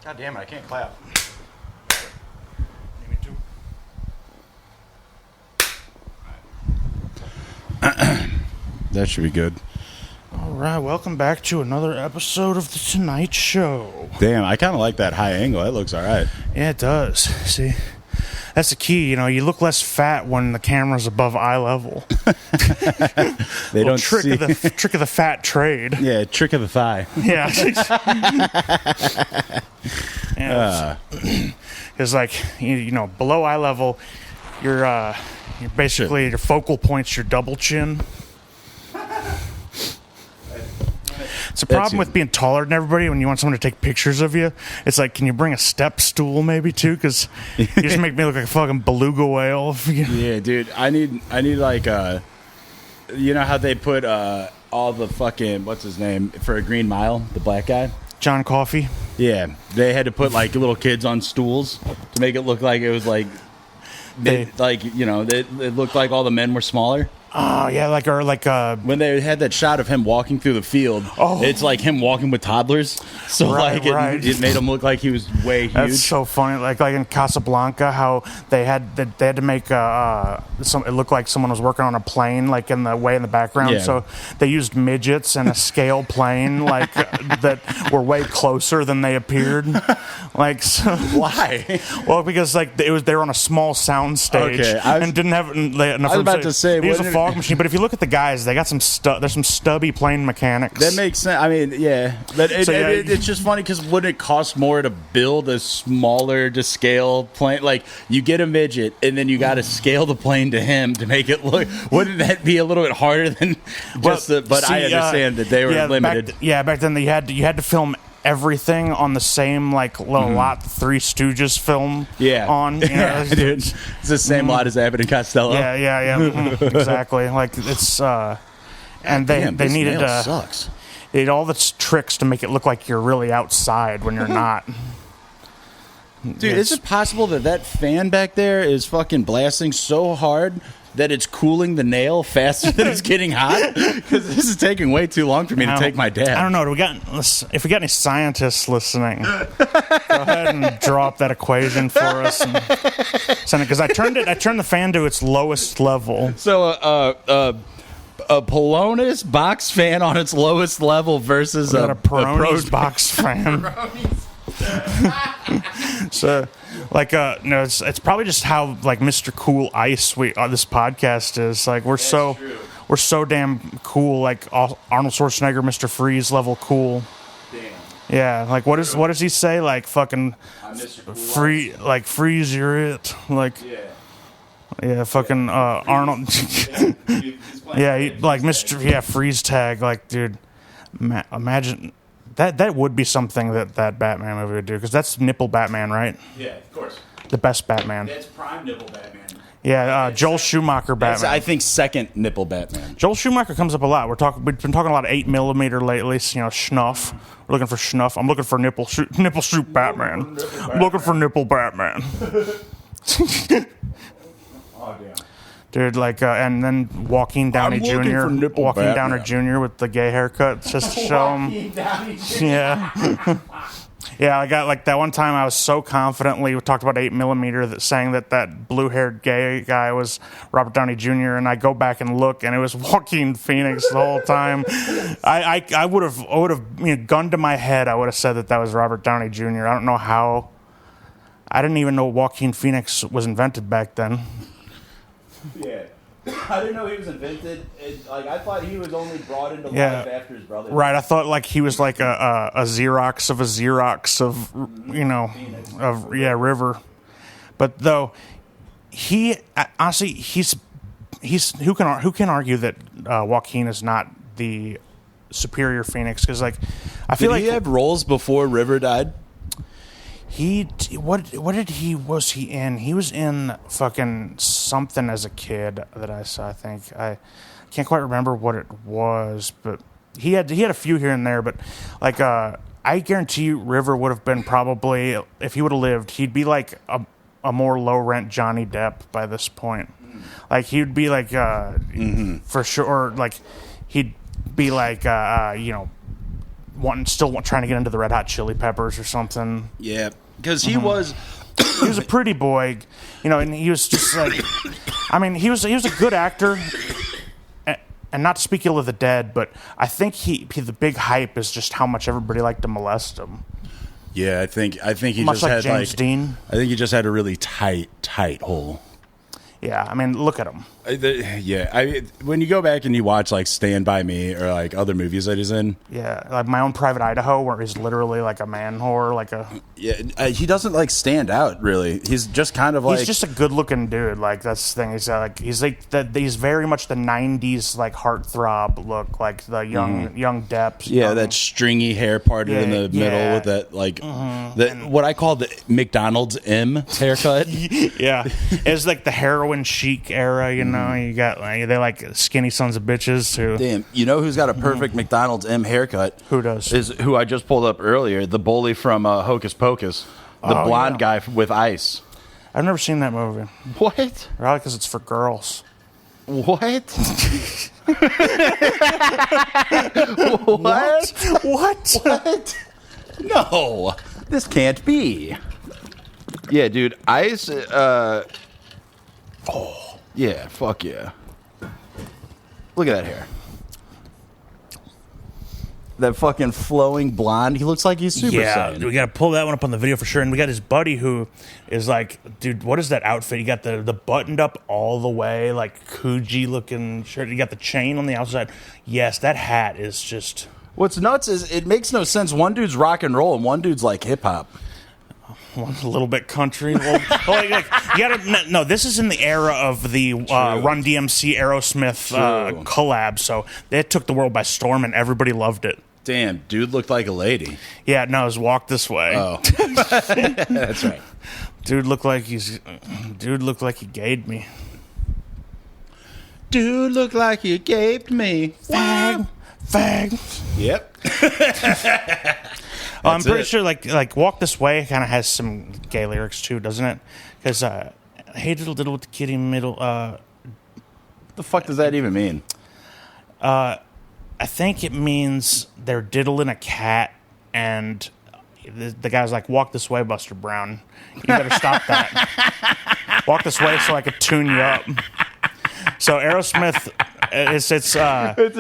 God damn it, I can't clap. That should be good. All right, welcome back to another episode of The Tonight Show. Damn, I kind of like that high angle. That looks all right. Yeah, it does. See, that's the key. You know, you look less fat when the camera's above eye level. They don't trick see. of the trick of the fat trade. Yeah, trick of the thigh. Yeah. It's like you know, below eye level, you're basically your focal point's your double chin. It's a problem with being taller than everybody when you want someone to take pictures of you. It's like, can you bring a step stool maybe too? Because you just make me look like a fucking beluga whale. Yeah, dude. I need like you know how they put all the fucking what's his name for a Green Mile, the black guy. John Coffey. Yeah, they had to put like little kids on stools to make it look like it was like, like you know, it looked like all the men were smaller. Oh yeah, when they had that shot of him walking through the field, it's like him walking with toddlers. So right. It made him look like he was way huge. That's so funny. Like in Casablanca, how they had to make it looked like someone was working on a plane, like in the background. Yeah. So they used midgets and a scale plane, like that were way closer than they appeared. Like so, why? Well, because like they were on a small sound stage and didn't have enough. I was about to say, use a fog machine, but if you look at the guys, they got some there's some stubby plane mechanics. That makes sense. I mean, yeah, but it's just funny because wouldn't it cost more to build a smaller to scale plane? Like you get a midget and then you got to scale the plane to him to make it look. Wouldn't that be a little bit harder than just the? But I understand that they were limited. Back then you had to film everything on the same like little lot Three Stooges film on. You know, dude. It's the same lot as Abbott and Costello. Yeah. Exactly. Like it's and they needed sucks. They had all the tricks to make it look like you're really outside when you're not. Dude, is it possible that fan back there is fucking blasting so hard that it's cooling the nail faster than it's getting hot? Because this is taking way too long for me to take my dad. I don't know. If we got any scientists listening, go ahead and drop that equation for us and send it. Because I turned the fan to its lowest level. So a Polonus box fan on its lowest level versus a Peroni's box fan. So, like, no, it's probably just how like Mr. Cool Ice this podcast is. Like, we're so damn cool. Like Arnold Schwarzenegger, Mr. Freeze level cool. Damn. Yeah, like what does he say? Like fucking free, like freeze you're it. Like yeah, fucking Arnold. Yeah, like Mr. Freeze tag. Like, dude, imagine. That would be something that Batman movie would do, because that's nipple Batman, right? Yeah, of course. The best Batman. That's prime nipple Batman. Yeah, Joel Schumacher Batman. I think second nipple Batman. Joel Schumacher comes up a lot. We've been talking a lot of 8mm lately. So, you know, schnuff. We're looking for schnuff. I'm looking for nipple shoot Batman. I'm looking for nipple Batman. Oh damn. Dude, like, and then Joaquin Downey Jr. Jr. with the gay haircut, just to show him. Yeah. Yeah, I got, like, that one time I was so confidently, we talked about 8mm, that saying that blue-haired gay guy was Robert Downey Jr., and I go back and look, and it was Joaquin Phoenix the whole time. I would have, you know, gun to my head, I would have said that was Robert Downey Jr. I don't know how. I didn't even know Joaquin Phoenix was invented back then. Yeah. I didn't know he was invented. I thought he was only brought into life after his brother. Right, I thought like he was like a Xerox of you know, of River. But though he honestly he's who can argue that Joaquin is not the superior Phoenix? Because like I feel like he have roles before River died. Was he in? He was in fucking something as a kid that I saw. I think I can't quite remember what it was, but he had a few here and there. But like I guarantee you, River would have been probably, if he would have lived, he'd be like a more low rent Johnny Depp by this point. Like he'd be like for sure. Like he'd be like you know, trying to get into the Red Hot Chili Peppers or something. Yeah, because he was he was a pretty boy, and he was just like, I mean, he was a good actor. And not to speak ill of the dead, but I think the big hype is just how much everybody liked to molest him. Yeah, I think he much just like had James Dean. I think he just had a really tight hole. Yeah, I mean, look at him. When you go back and you watch like Stand By Me or like other movies that he's in. Yeah, like My Own Private Idaho, where he's literally like a man whore, he doesn't like stand out really. He's just kind of like he's just a good looking dude. Like that's the thing. He's very much the '90s like heartthrob look, like the young Depp. Yeah, that stringy hair parted in the middle with that like what I call the McDonald's M haircut. Yeah, it's like the heroin chic era. You got they like skinny sons of bitches too. Damn, you know who's got a perfect McDonald's M haircut? Who does? Is who I just pulled up earlier, the bully from Hocus Pocus, the blonde guy with ice. I've never seen that movie. What? Probably because it's for girls. What? What? No, this can't be. Yeah, dude, ice. Yeah, fuck yeah. Look at that hair. That fucking flowing blonde. He looks like he's Super Saiyan. We got to pull that one up on the video for sure. And we got his buddy who is like, dude, what is that outfit? He got the buttoned up all the way, like Coogee looking shirt. He got the chain on the outside. Yes, that hat is just... What's nuts is it makes no sense. One dude's rock and roll and one dude's like hip hop. A little bit country. You gotta, no, this is in the era of the Run DMC Aerosmith collab, so they took the world by storm and everybody loved it. Damn, dude looked like a lady. Yeah, no, it was Walk This Way. Oh, that's right. Dude looked like he gayed me. Dude looked like he gaped me. Fag. Yep. I'm pretty sure like Walk This Way kind of has some gay lyrics too, doesn't it? Because hey diddle diddle with the kitty middle. What the fuck does that even mean? I think it means they're diddling a cat, and the guy's like, "Walk this way, Buster Brown. You better stop that. Walk this way so I could tune you up." So Aerosmith, it's a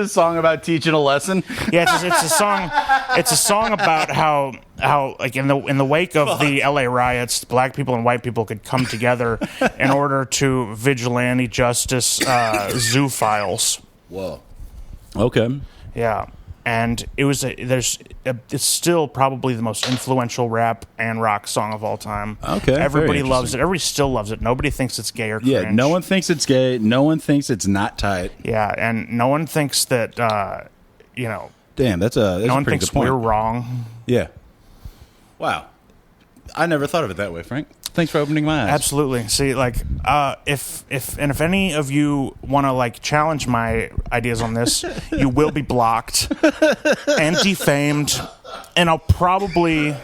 song about teaching a lesson. Yeah, it's a song. It's a song about how like in the wake of the LA riots, black people and white people could come together in order to vigilante justice zoophiles. Whoa. Okay. Yeah. And it's still probably the most influential rap and rock song of all time. Okay, everybody loves it. Everybody still loves it. Nobody thinks it's gay or cringe. Yeah, no one thinks it's gay. No one thinks it's not tight. Yeah, and no one thinks that Damn, that's no one pretty thinks good point. we're wrong. Yeah. Wow. I never thought of it that way, Frank. Thanks for opening my eyes. Absolutely. See, like, if any of you want to like challenge my ideas on this, you will be blocked and defamed, and I'll probably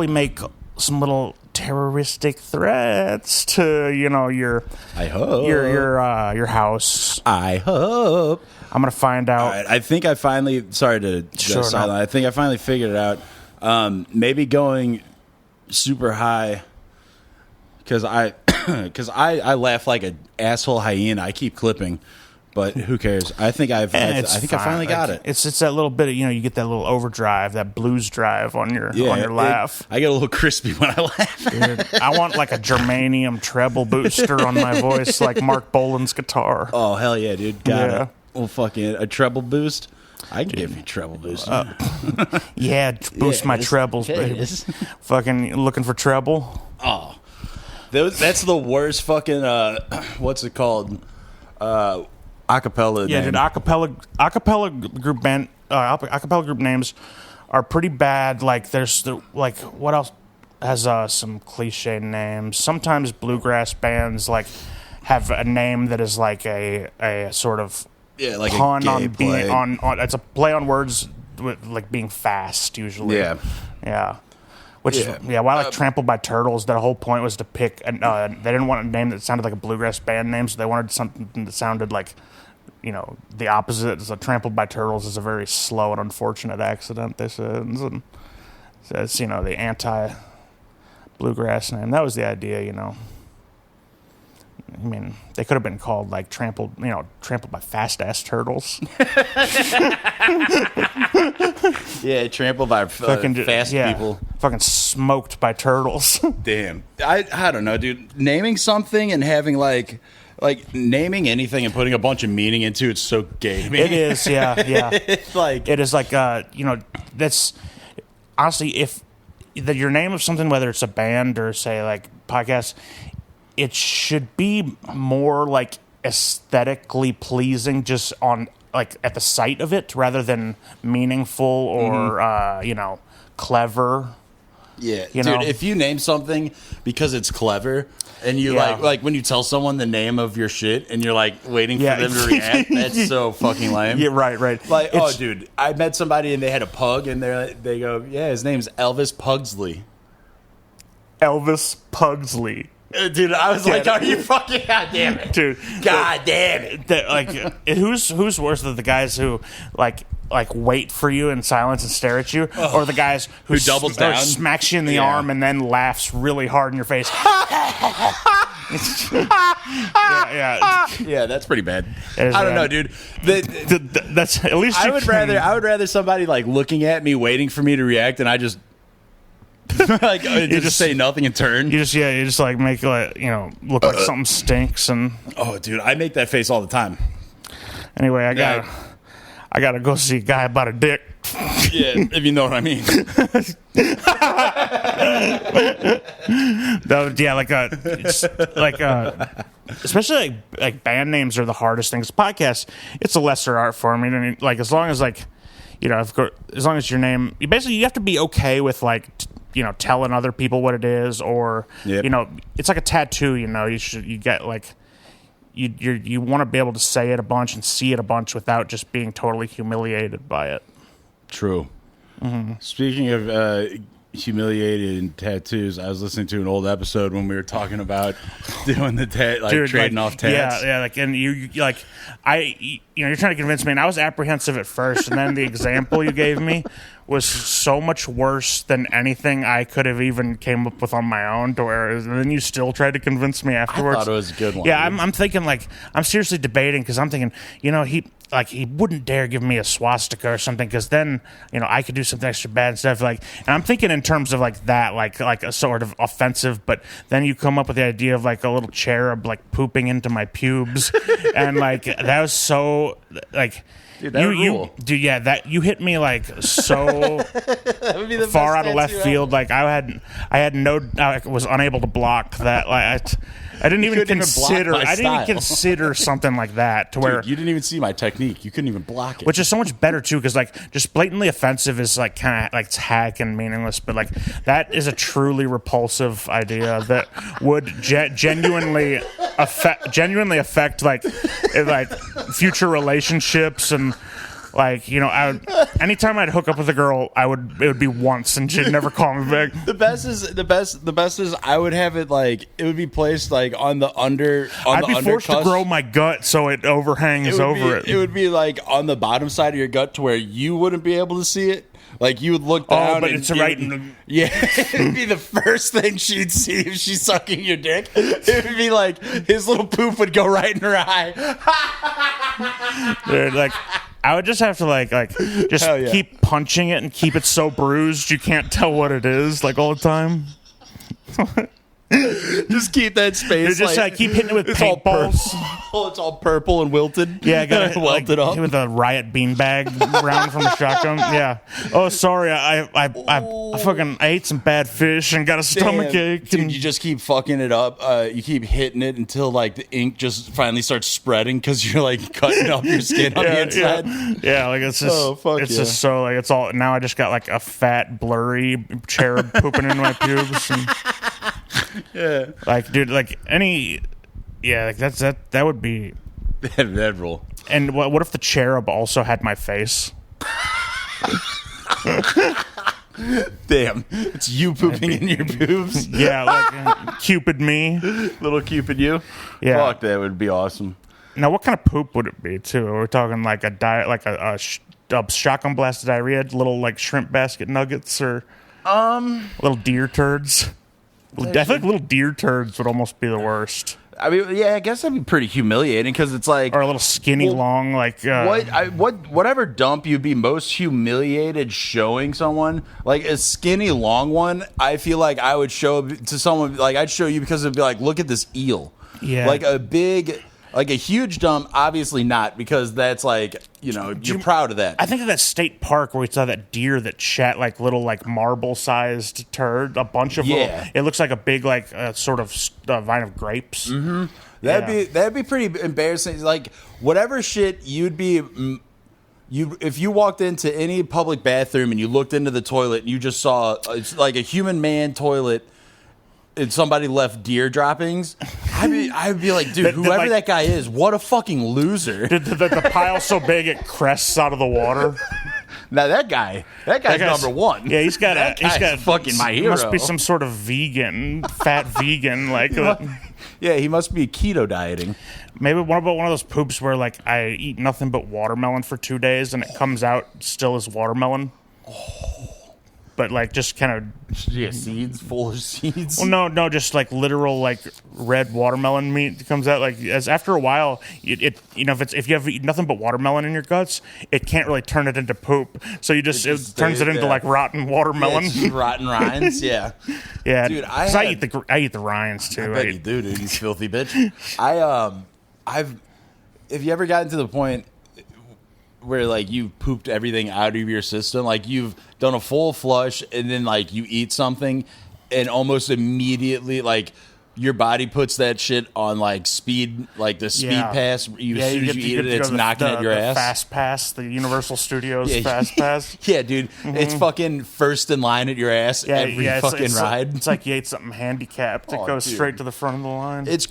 make some little terroristic threats to your I hope your house. I hope I'm gonna find out. Right, I think I finally. Sorry to go silent. I think I finally figured it out. Maybe going super high. Because I laugh like an asshole hyena. I keep clipping, but who cares? I think I finally got it. It's that little bit of, you get that little overdrive, that blues drive on your laugh. I get a little crispy when I laugh. Dude, I want like a germanium treble booster on my voice, like Mark Bolan's guitar. Oh hell yeah, dude! Got it. Well, fucking a treble boost. I can give you a treble boost. Boost my trebles, baby. Fucking looking for treble. Oh. That's the worst fucking what's it called? Acapella. Yeah, name. dude, acapella group band acapella group names are pretty bad. Like what else has some cliche names? Sometimes bluegrass bands like have a name that is like a sort of like pun a gay play. on it's a play on words with like being fast usually. Yeah. Which is why like Trampled by Turtles, their whole point was to pick they didn't want a name that sounded like a bluegrass band name, so they wanted something that sounded like the opposite is trampled by turtles is a very slow and unfortunate accident, they said. And that's, the anti-bluegrass name. That was the idea, I mean, they could have been called like trampled by fast-ass turtles. Yeah, trampled by fast people. Fucking smoked by turtles. Damn. I don't know, dude. Naming something and having like naming anything and putting a bunch of meaning into it's so gay to me. It is, yeah. It's like it is like that's honestly if your name of something, whether it's a band or say like podcast, it should be more like aesthetically pleasing just on like at the sight of it rather than meaningful or clever. Yeah, dude, if you name something because it's clever and you like when you tell someone the name of your shit and you're like waiting for them to react, that's so fucking lame. Yeah, right. Like, dude, I met somebody and they had a pug and they go, yeah, his name's Elvis Pugsley. Elvis Pugsley. Dude, I was like, are you fucking... God damn it. Dude. God damn it. Who's worse than the guys who, like wait for you in silence and stare at you? Or the guys who doubles down? Smacks you in the arm and then laughs really hard in your face? Yeah, that's pretty bad. I don't know, dude. That's at least I would rather somebody, like, looking at me, waiting for me to react, and I just... like you just say nothing and turn. You just like make look like something stinks and. Oh, dude, I make that face all the time. Anyway, I gotta go see a guy about a dick. Yeah, if you know what I mean. Especially like band names are the hardest things. Podcasts, it's a lesser art form. I mean, like as long as as long as your name, you have to be okay with like. Telling other people what it is, or it's like a tattoo. You get like you want to be able to say it a bunch and see it a bunch without just being totally humiliated by it. True. Mm-hmm. Speaking of humiliated tattoos, I was listening to an old episode when we were talking about doing the trading off tats. Yeah, like and you're trying to convince me, and I was apprehensive at first, and then the example you gave me was so much worse than anything I could have even came up with on my own. And then you still tried to convince me afterwards. I thought it was a good one. Yeah, I'm thinking like I'm seriously debating because I'm thinking he wouldn't dare give me a swastika or something because then I could do something extra bad and stuff and I'm thinking in terms of like that like a sort of offensive, but then you come up with the idea of like a little cherub like pooping into my pubes and like that was so like. Dude, that you hit me like so far out of left field. Like I was unable to block that. Like I didn't even consider something like that to where you didn't even see my technique. You couldn't even block it, which is so much better too. Because like just blatantly offensive is like kind of like it's hack and meaningless, but like that is a truly repulsive idea that would genuinely affect like future relationships and. Like anytime I'd hook up with a girl, it would be once, and she'd never call me back. The best is I would have it like it would be placed like on the under. I'd be forced to grow my gut so it overhangs over it. It would be like on the bottom side of your gut to where you wouldn't be able to see it. Like you would look down. Oh, but it's right in the... Yeah, it'd be the first thing she'd see if she's sucking your dick. It would be like his little poop would go right in her eye. Dude, like I would just have to keep punching it and keep it so bruised you can't tell what it is like all the time. Just keep that space. Just keep hitting it with paintballs. It's all purple and wilted. Yeah, I got it welted up with a riot beanbag round from a shotgun. Yeah. Oh, sorry. I ate some bad fish and got a stomachache. Dude, you just keep fucking it up. You keep hitting it until like the ink just finally starts spreading because you're like cutting up your skin on the inside. Yeah, like it's just just so like it's all. Now I just got like a fat blurry cherub pooping into my pubes. And, yeah, like dude, like any, yeah, like that would be that rule. And what if the cherub also had my face? Damn, it's you pooping in your boobs. Yeah, like Cupid me, little Cupid you. Yeah, fuck, that would be awesome. Now, what kind of poop would it be, too? Are we talking like a shotgun blast of diarrhea, little like shrimp basket nuggets, or little deer turds? I think little deer turds would almost be the worst. I mean, yeah, I guess that'd be pretty humiliating because it's like, or a little skinny, long, like whatever dump you'd be most humiliated showing someone, like a skinny, long one. I feel like I would show to someone, like I'd show you because it'd be like, look at this eel, like a big. Like a huge dump, obviously not, because that's like, you're proud of that. I think of that state park where we saw that deer that shat like little like marble-sized turd, a bunch of little, it looks like a big like sort of vine of grapes. Mm-hmm. That'd be pretty embarrassing. Like whatever shit you'd be, if you walked into any public bathroom and you looked into the toilet and you just saw like a human man toilet. And somebody left deer droppings, I'd be like, dude, whoever that guy is, what a fucking loser. The pile's so big it crests out of the water. Now that guy's number one. Yeah, he's got fucking my hero. Must be some sort of fat vegan, like. Yeah, he must be keto dieting. Maybe one of those poops where like I eat nothing but watermelon for 2 days and it comes out still as watermelon. Oh. But like just kind of seeds, full of seeds. Well, no, just like literal like red watermelon meat comes out. Like as after a while, if you have eaten nothing but watermelon in your guts, it can't really turn it into poop. So it turns it into like rotten watermelon, rotten rinds. Yeah, yeah, dude. I eat the rinds too. I bet you do, dude. You filthy bitch. Have you ever gotten to the point where like you pooped everything out of your system, like you've done a full flush and then like you eat something and almost immediately like your body puts that shit on like speed, like the speed pass. As soon as you eat it, it's knocking at your ass. Fast pass, the Universal Studios fast pass. Yeah, dude, it's fucking first in line at your ass every fucking ride. It's like you ate something handicapped. It goes straight to the front of the line. It's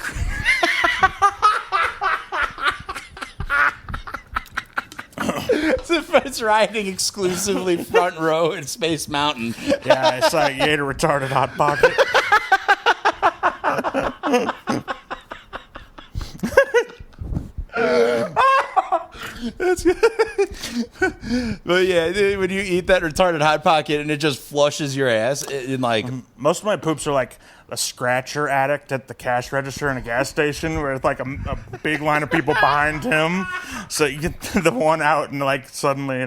It's riding exclusively front row in Space Mountain. Yeah, it's like you ate a retarded Hot Pocket. That's good. But yeah, when you eat that retarded Hot Pocket and it just flushes your ass, most of my poops are like a scratcher addict at the cash register in a gas station where it's like a big line of people behind him. So you get the one out and like suddenly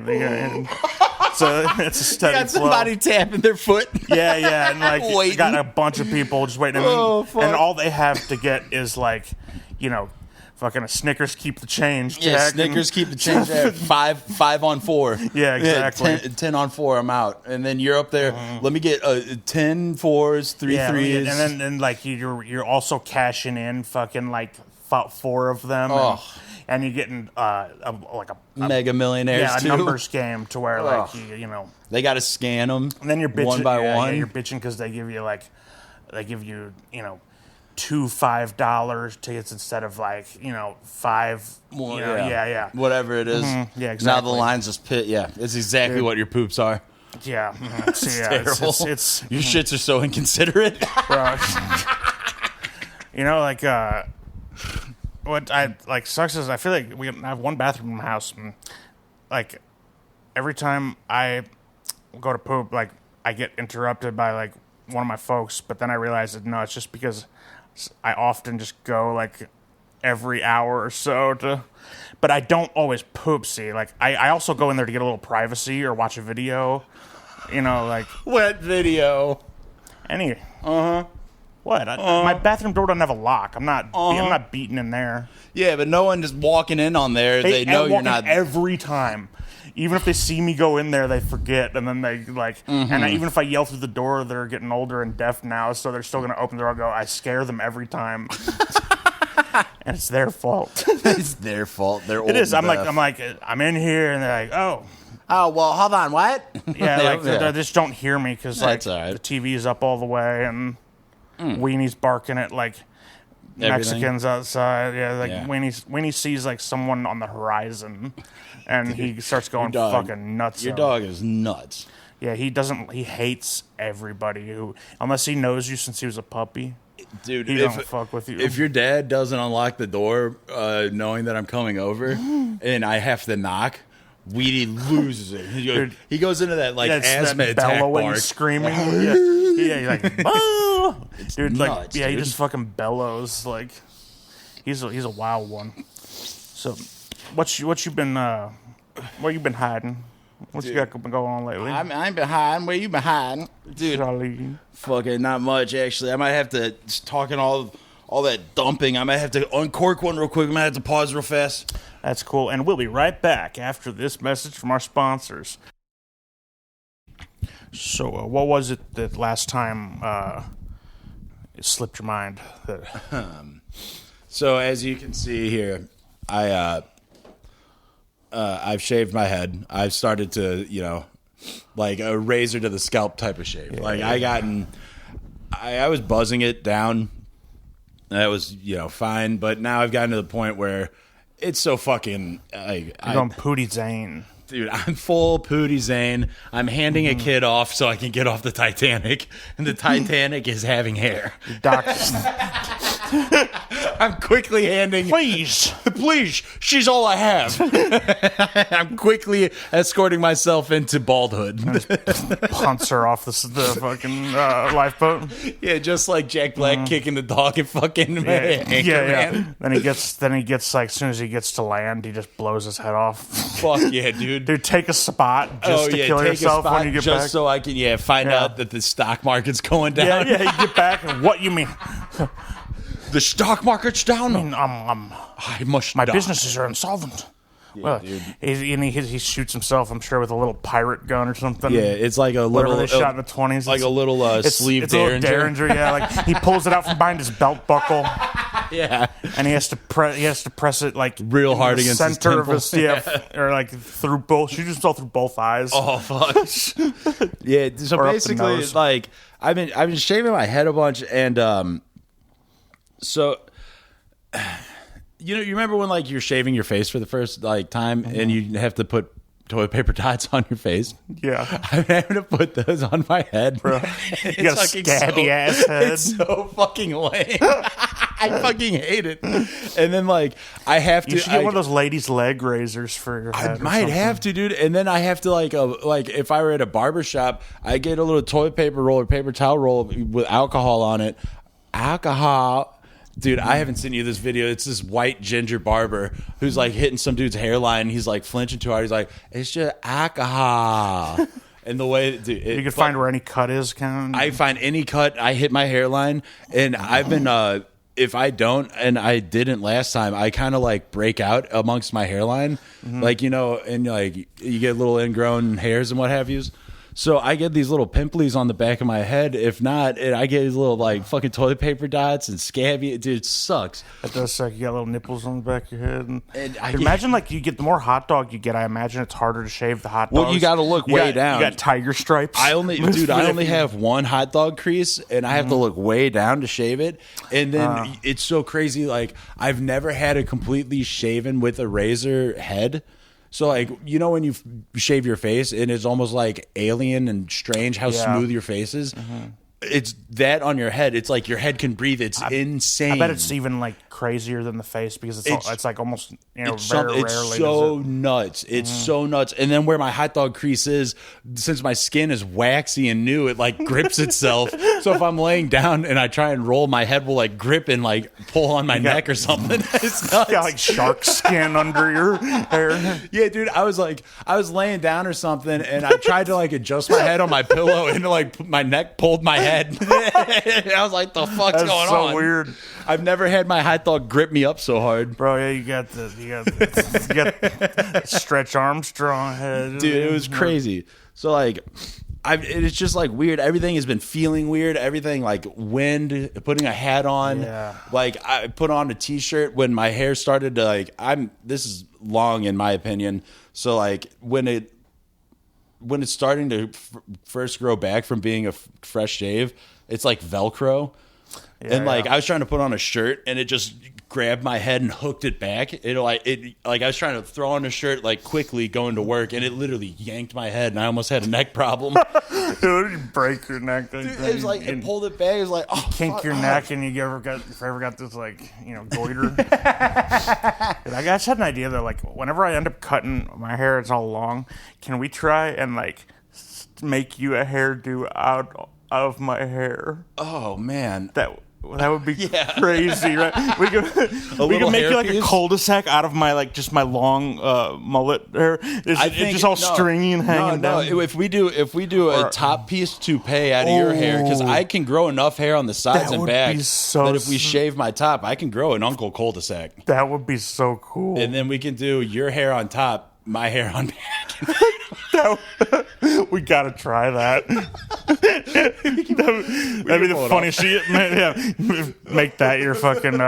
so it's a steady got somebody flow. Tapping their foot. Yeah, and like you got a bunch of people just waiting. And all they have to get is like, fucking a Snickers keep the change. Yeah, Snickers keep the change. 5 on 4. Yeah, exactly. Yeah, 10 on 4. I'm out, and then you're up there. Let me get 10 4s, 3 3s, and then like you're also cashing in fucking like 4 of them. And you're getting like a mega millionaires too. A numbers game to where like they got to scan them. And then you're bitching one by one. Yeah, you're bitching because they give you 2 $5 tickets instead of like 5. Whatever it is. Mm-hmm. Yeah, exactly. Now the lines just pit. Yeah, it's exactly what your poops are. Yeah, it's terrible. It's your shits are so inconsiderate. What I like sucks is I feel like I have one bathroom in my house, and like every time I go to poop, like I get interrupted by like one of my folks, but then I realize that no, it's just because I often just go like every hour or so but I don't always poop. See, like I also go in there to get a little privacy or watch a video, like what video? Any. What? My bathroom door doesn't have a lock. I'm not beating in there. Yeah, but no one just walking in on there. They know you're not every time. Even if they see me go in there, they forget, and then they like. And even if I yell through the door, they're getting older and deaf now, so they're still gonna open the door. And go. I scare them every time, and it's their fault. It's their fault. They're old. It is. I'm in here, and they're like, oh. Oh, well, hold on. What? Yeah, they just don't hear me because like right. the TV is up all the way and. Weenie's barking at like Mexicans outside. Yeah, like Weenie sees like someone on the horizon, and he starts going fucking nuts. Your dog is nuts. Yeah, he hates everybody unless he knows you since he was a puppy. Dude, he don't fuck with you. If your dad doesn't unlock the door, knowing that I'm coming over, and I have to knock, Weedy loses it. He goes into that like asthma attack bark, screaming. Yeah, he's like, oh! Dude, nuts, dude. He just fucking bellows. Like, he's a wild one. So, what you been hiding? What you got going on lately? I'm behind. Where you behind, dude? Charlie. Fucking not much, actually. I might have to talking all that dumping. I might have to uncork one real quick. I might have to pause real fast. That's cool, and we'll be right back after this message from our sponsors. So, what was it that last time it slipped your mind? So, as you can see here, I've shaved my head. I've started to, like a razor to the scalp type of shave. I was buzzing it down. That was, fine. But now I've gotten to the point where it's so fucking... You're going Pootie Zane. Dude, I'm full Pootie Zane. I'm handing a kid off so I can get off the Titanic. And the Titanic is having hair. I'm quickly handing... Please, she's all I have. I'm quickly escorting myself into baldhood. Punts her off the fucking lifeboat. Yeah, just like Jack Black kicking the dog and fucking yeah. Then he gets like, as soon as he gets to land, he just blows his head off. Fuck yeah, dude. Dude, take a spot just to kill yourself when you get back. Just so I can, find out that the stock market's going down. Yeah, you get back and what you mean... The stock market's down. I mean, I must. My businesses are insolvent. Yeah, well, he shoots himself, I'm sure, with a little pirate gun or something. Yeah, it's like a little. Whatever they shot in the 20s. Like a little sleeve it's Derringer. A little Derringer, yeah. Like he pulls it out from behind his belt buckle. Yeah, and he has to press it like real hard against the center of his or like through both. Shoot himself through both eyes. Oh fuck. Yeah. So basically, like I've been shaving my head a bunch, and so. You remember when like you're shaving your face for the first like time and you have to put toilet paper dots on your face? Yeah. I'm having to put those on my head. Bro, you got a scabby ass head. It's so fucking lame. I fucking hate it. And then like I have to You should get one of those ladies' leg razors for your head. I might have to, dude. And then I have to like if I were at a barber shop, I get a little toilet paper roll or paper towel roll with alcohol on it. Alcohol. Dude, I haven't sent you this video. It's this white ginger barber who's like hitting some dude's hairline. He's like flinching too hard. He's like, it's just alcohol. And the way, dude, you can find where any cut is, kind of. I find any cut. I hit my hairline, and I've been. If I don't, and I didn't last time, I kind of like break out amongst my hairline, like and like you get little ingrown hairs and what have yous. So I get these little pimples on the back of my head. If not, I get these little like fucking toilet paper dots and scabby. Dude, it sucks. That does suck. You got little nipples on the back of your head. And imagine like you get the more hot dog you get. I imagine it's harder to shave the hot dogs. Well, you got to look way down. You got tiger stripes. I only have one hot dog crease, and I have to look way down to shave it. And then it's so crazy. Like I've never had a completely shaven with a razor head. So, like, when you shave your face and it's almost like alien and strange how smooth your face is. It's that on your head. It's like your head can breathe. It's insane. I bet it's even like crazier than the face because it's like almost very rarely. It's so nuts. It's so nuts. And then where my hot dog crease is, since my skin is waxy and new, it like grips itself. So if I'm laying down and I try and roll, my head will like grip and like pull on my neck or something. It's nuts. You got like shark skin under your hair. Yeah, dude. I was laying down or something, and I tried to like adjust my head on my pillow, and like my neck pulled my head. I was like, "The fuck's going on?" So weird. I've never had my hot dog grip me up so hard, bro. Yeah, you got Stretch Armstrong head, dude. It was crazy. So like, it's just like weird. Everything has been feeling weird. Everything like wind, putting a hat on. Yeah. Like I put on a t-shirt when my hair started to like. This is long in my opinion. So like when it's starting to first grow back from being a fresh shave, it's like Velcro. Yeah, and like I was trying to put on a shirt and it just grabbed my head and hooked it back. Like I was trying to throw on a shirt like quickly going to work, and it literally yanked my head, and I almost had a neck problem. Dude, you break your neck. Dude, it was like it pulled it back. It was like kink your neck, and you ever got this like goiter. Dude, I just had an idea that like whenever I end up cutting my hair, it's all long. Can we try and like make you a hairdo out of my hair? Oh man, that would be crazy, right? We could make you like piece? a cul-de-sac out of my like just my long mullet hair. It's just all stringy and hanging down. No, if we do a top piece toupee out of your hair, because I can grow enough hair on the sides and back that if we shave my top, I can grow an Uncle cul-de-sac. That would be so cool. And then we can do your hair on top, my hair on back. We gotta try that. That'd be the funniest shit. Yeah, make that your fucking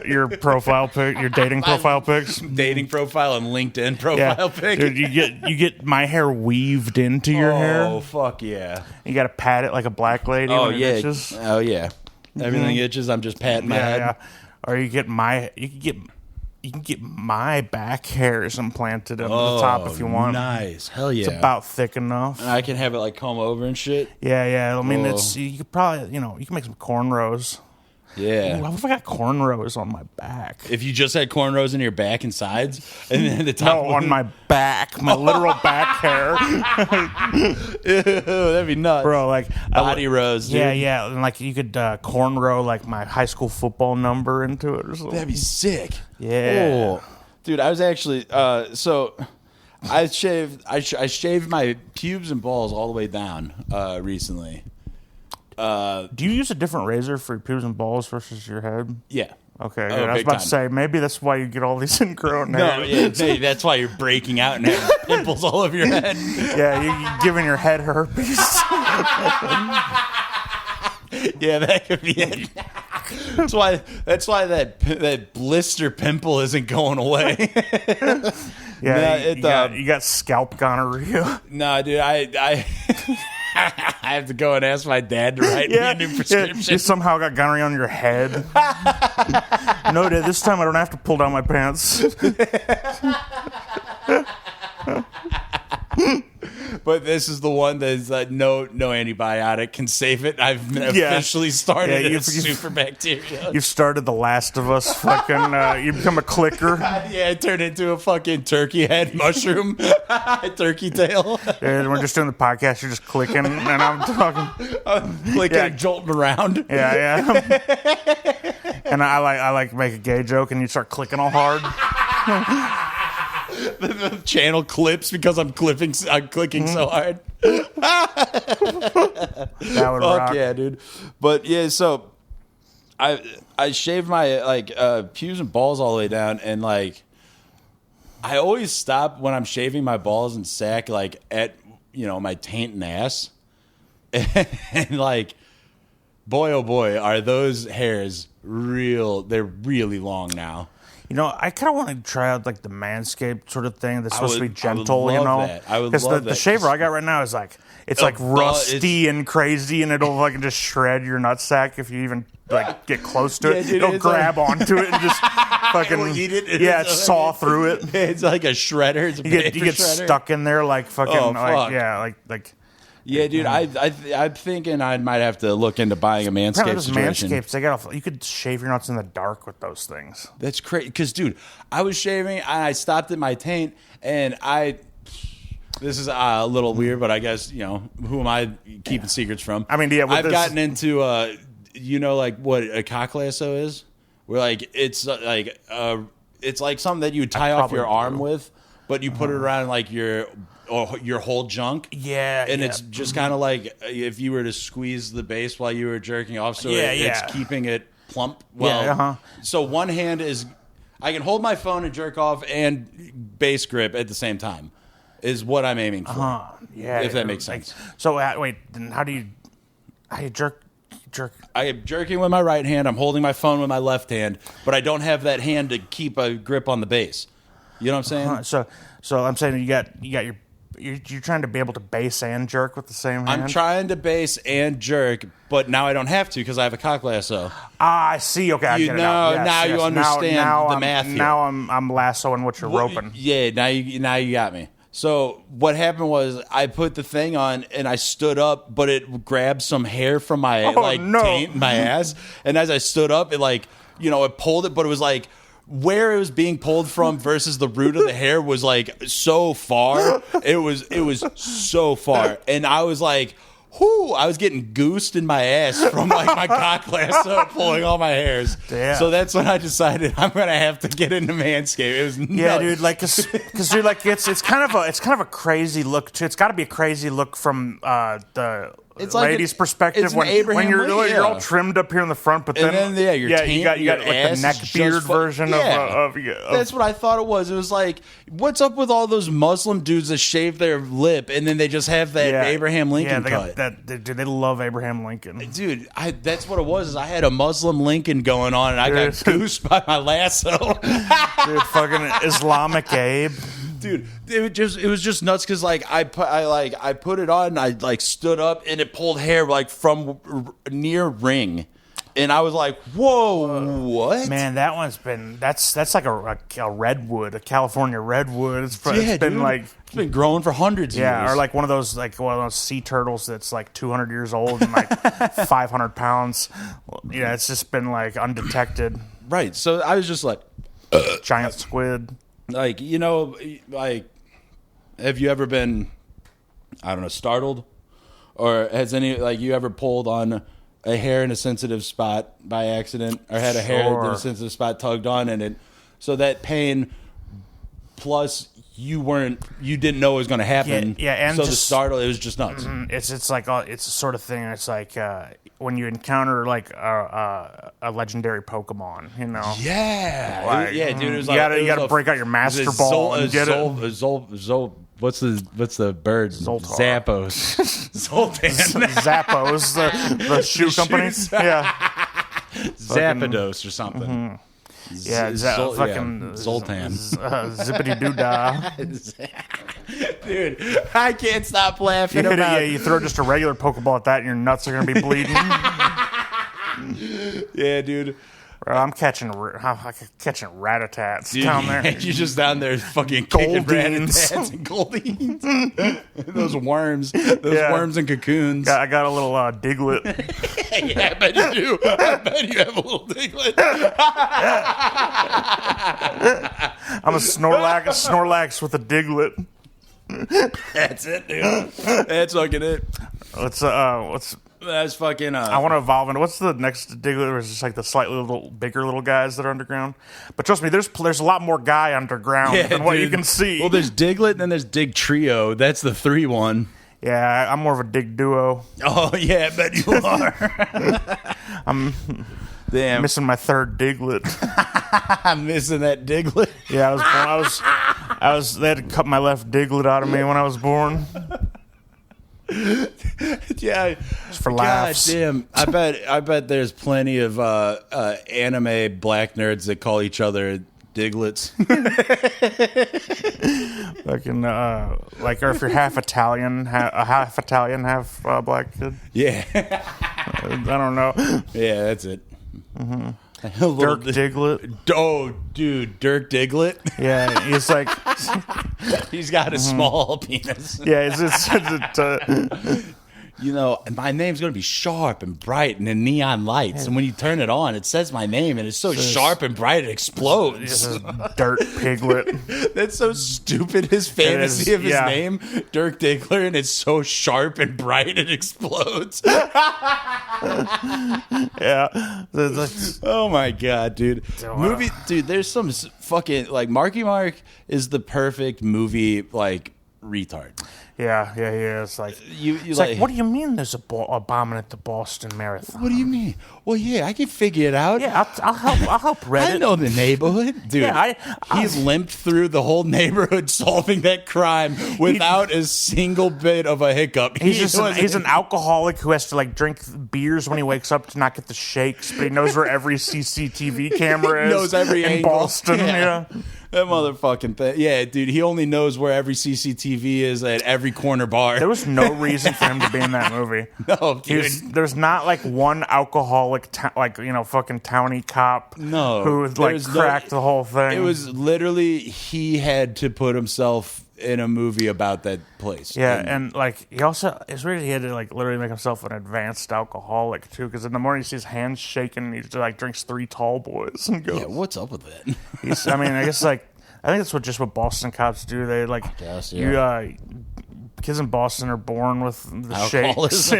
your profile pic, your dating profile pics, dating profile and LinkedIn profile pic. Dude, you get my hair weaved into your hair. Oh fuck yeah! You gotta pat it like a black lady. Oh when it itches. Oh yeah. Everything itches. I'm just patting my head. Yeah. Or you can get my back hairs implanted on the top if you want. Nice. Hell yeah. It's about thick enough. And I can have it like comb over and shit. Yeah. I mean, you could probably, you can make some cornrows. Yeah. Ooh, what if I got cornrows on my back? If you just had cornrows in your back and sides, and then the top. No, on my back, my literal back hair. Ew, that'd be nuts, bro. Like body rows, dude. Yeah, and like you could cornrow like my high school football number into it or something. That'd be sick. Yeah, dude. I was actually so. I shaved my pubes and balls all the way down recently. Do you use a different razor for your pubes and balls versus your head? Yeah. Okay. I was about to say, maybe that's why you get all these ingrown hairs. No, that's why you're breaking out and having pimples all over your head. Yeah, you're giving your head herpes. Yeah, that could be it. That's why that blister pimple isn't going away. Yeah, you got scalp gonorrhea. No, dude, I I have to go and ask my dad to write me a new prescription. You somehow got gonorrhea on your head. No, Dad, this time I don't have to pull down my pants. But this is the one that's no antibiotic can save it. I've officially started a super bacteria. You've started The Last of Us. Fucking, you become a clicker. Yeah, it turned into a fucking turkey head mushroom, turkey tail. And we're just doing the podcast. You're just clicking, and I'm talking. I'm clicking and jolting around. Yeah. And I like make a gay joke, and you start clicking all hard. The channel clips because I'm clicking so hard. That would rock. Yeah, dude. But yeah, so I shaved my pubes and balls all the way down, and like I always stop when I'm shaving my balls and sack like at my taint and ass, and like boy oh boy are those hairs real. They're really long now. I kind of want to try out like the Manscaped sort of thing that's supposed to be gentle, I would love that. Because the shaver I got right now is like it's like rusty and crazy, and it'll like just shred your nutsack if you even like get close to it. Dude, it'll grab onto it and just fucking eat it. Saw through it. It's like a shredder. It's a you get shredder. stuck in there like fucking fuck. like. Yeah, dude, I'm thinking I might have to look into buying a Manscaped situation. Manscapes, you could shave your nuts in the dark with those things. That's crazy, because, dude, I was shaving, and I stopped at my taint, and this is a little weird, but I guess, who am I keeping secrets from? I mean, yeah, I've gotten into, like what a cock lasso is? Where, like, it's like something that you tie off your arm with, but you put it around, like, your whole junk. Yeah. And it's just kind of like if you were to squeeze the base while you were jerking off, so it's keeping it plump. Well, so one hand is, I can hold my phone and jerk off and base grip at the same time is what I'm aiming for. Yeah. If that makes sense. So wait, then how do you jerk? I am jerking with my right hand. I'm holding my phone with my left hand, but I don't have that hand to keep a grip on the base. You know what I'm saying? So I'm saying you got your you're trying to be able to base and jerk with the same hand? I'm trying to base and jerk, but now I don't have to because I have a cock lasso. Ah, I see. Okay, I get it now. Yes, now you understand the math here. Now I'm lassoing what you're roping. Yeah, now you got me. So what happened was I put the thing on and I stood up, but it grabbed some hair from my taint, my ass. And as I stood up, it it pulled it, but it was like where it was being pulled from versus the root of the hair was like so far. It was so far, and I was like, whoo, I was getting goosed in my ass from like my cock lasso pulling all my hairs. Damn. So that's when I decided I'm gonna have to get into Manscaped. It was nuts. Dude, like, cause dude, like it's kind of a crazy look too. It's got to be a crazy look from the lady's perspective when you're all trimmed up here in the front, but then your taint, you got like the neck beard version of. That's what I thought it was. It was like, what's up with all those Muslim dudes that shave their lip and then they just have that Abraham Lincoln cut? Dude, they love Abraham Lincoln. Dude, that's what it was. Is I had a Muslim Lincoln going on and I got goosed by my lasso. Dude, fucking Islamic Abe. Dude, it was just nuts because I put it on and I like stood up and it pulled hair like from near ring, and I was like, whoa, what? Man, that's like a redwood, a California redwood. It's been growing for hundreds of years. Yeah, or like one of those sea turtles that's like 200 years old and like 500 pounds. Yeah, it's just been like undetected. Right. So I was just like, giant squid. Like, have you ever been, I don't know, startled? Or has you ever pulled on a hair in a sensitive spot by accident? Or had a hair in a sensitive spot tugged on so that pain plus you didn't know it was going to happen. Yeah, and so the startle, it was just nuts. It's like, it's a sort of thing, it's like, when you encounter like a legendary Pokemon, you know? Yeah, dude. It was you gotta break out your Master Ball and get it. What's the bird? Zoltar. Zappos. Zoltan. Zappos, the shoe company. Yeah. Zapdos or something. Mm-hmm. Yeah, fucking Zoltan. Zippity doo dah. Dude, I can't stop laughing about it. You throw just a regular Pokeball at that and your nuts are going to be bleeding. Yeah, dude. Bro, I'm catching rat-a-tats down there. You're just down there fucking kicking rat-a-tats and goldines. Those worms. Worms and cocoons. I got a little Diglett. Yeah, I bet you do. I bet you have a little Diglett. I'm a Snorlax with a Diglett. That's it, dude. That's fucking it. That's fucking. I want to evolve into what's the next Diglett? Or is just like the slightly bigger little guys that are underground? But trust me, there's a lot more guy underground than what you can see. Well, there's Diglett and then there's Dig Trio. That's the 3-1. Yeah, I'm more of a Dig Duo. Oh yeah, I bet you are. I'm missing my third Diglett. I'm missing that Diglett. Yeah, they had to cut my left Diglett out of me when I was born. Yeah, just for laughs. God damn, I bet there's plenty of anime black nerds that call each other Diglets. Fucking or if you're half Italian, half black kid. Yeah, I don't know. Yeah, that's it. Mm-hmm. Dirk Diglett. Oh, dude, Dirk Diglett. Yeah, he's like, he's got a small penis. Yeah, my name's going to be sharp and bright and in neon lights. And when you turn it on, it says my name, and it's so sharp and bright it explodes. This is Dirt Piglet. That's so stupid, his fantasy of his name, Dirk Diggler, and it's so sharp and bright it explodes. Yeah. Oh, my God, dude. Dude, there's some fucking, Marky Mark is the perfect movie, retard. Yeah, he is. It's like, what do you mean there's a bombing at the Boston Marathon? What do you mean? Well, yeah, I can figure it out. Yeah, I'll help Reddit. I know the neighborhood. Dude, yeah, he's limped through the whole neighborhood solving that crime without a single bit of a hiccup. He's an alcoholic who has to drink beers when he wakes up to not get the shakes, but he knows where every CCTV camera is. He knows every in angle. Boston. Yeah. That motherfucking thing. Yeah, dude, he only knows where every CCTV is at every corner bar. There was no reason for him to be in that movie. No, dude. There's not like one alcoholic, fucking townie cop who cracked the whole thing. It was literally, he had to put himself in a movie about that place. Yeah, and he also, it's weird he had to literally make himself an advanced alcoholic too, because in the morning he sees hands shaking, he drinks 3 tall boys and goes, yeah, what's up with that? I guess I think that's what Boston cops do. They kids in Boston are born with the shakes.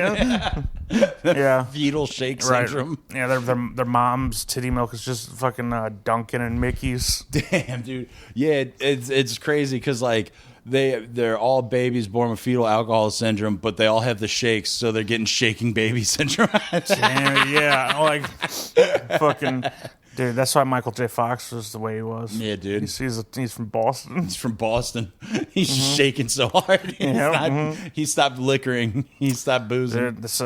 Yeah. Fetal shake syndrome. Right. Yeah, their mom's titty milk is just fucking Dunkin' and Mickey's. Damn, dude. Yeah, it's crazy because they're all babies born with fetal alcohol syndrome, but they all have the shakes, so they're getting shaking baby syndrome. Damn, yeah, fucking. Dude, that's why Michael J. Fox was the way he was. Yeah, dude. He's from Boston. He's from Boston. He's shaking so hard. He stopped liquoring. He stopped boozing. Dude, this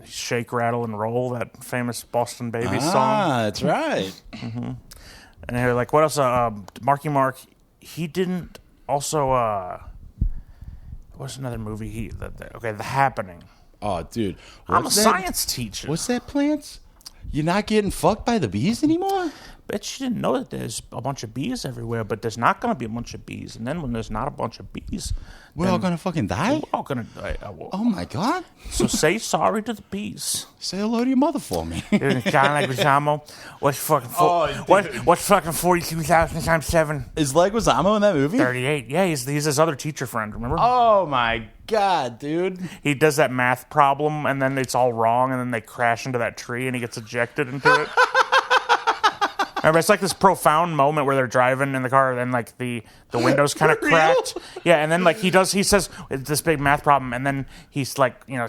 Shake, Rattle, and Roll, that famous Boston Baby song. Ah, that's right. And they're like, what else? Marky Mark, he didn't also... what's another movie? The Happening. Oh, dude. I'm a science teacher. What's that, Plants? You're not getting fucked by the bees anymore? Bet you didn't know that there's a bunch of bees everywhere, but there's not going to be a bunch of bees. And then when there's not a bunch of bees... We're all going to fucking die? We're all going to die. Oh, my God. So say sorry to the bees. Say hello to your mother for me. John Leguizamo, what's fucking 42,000 times 7? Is Leguizamo in that movie? 38. Yeah, he's his other teacher friend, remember? Oh, my God, dude. He does that math problem, and then it's all wrong, and then they crash into that tree, and he gets ejected into it. Remember, it's this profound moment where they're driving in the car, and then the windows kind of cracked. Yeah, and then he says this big math problem, and then he's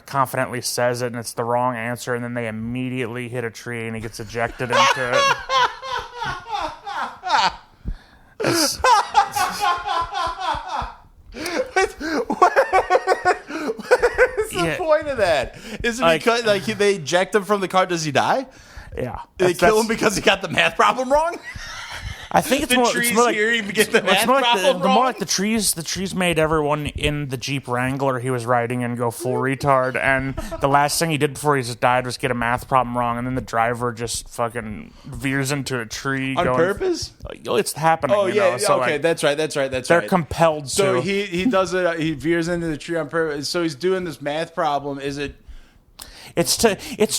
confidently says it, and it's the wrong answer, and then they immediately hit a tree, and he gets ejected into it. What's the point of that? Is it because they eject him from the car? Does he die? Yeah. They kill him because he got the math problem wrong? I think it's the more, trees it's more here, he get the math problem wrong? More like the trees made everyone in the Jeep Wrangler he was riding in go full retard, and the last thing he did before he just died was get a math problem wrong, and then the driver just fucking veers into a tree. On purpose? It's happening. Oh, yeah, so okay, that's right. They're compelled to. So he does it, he veers into the tree on purpose, so he's doing this math problem. Is it... It's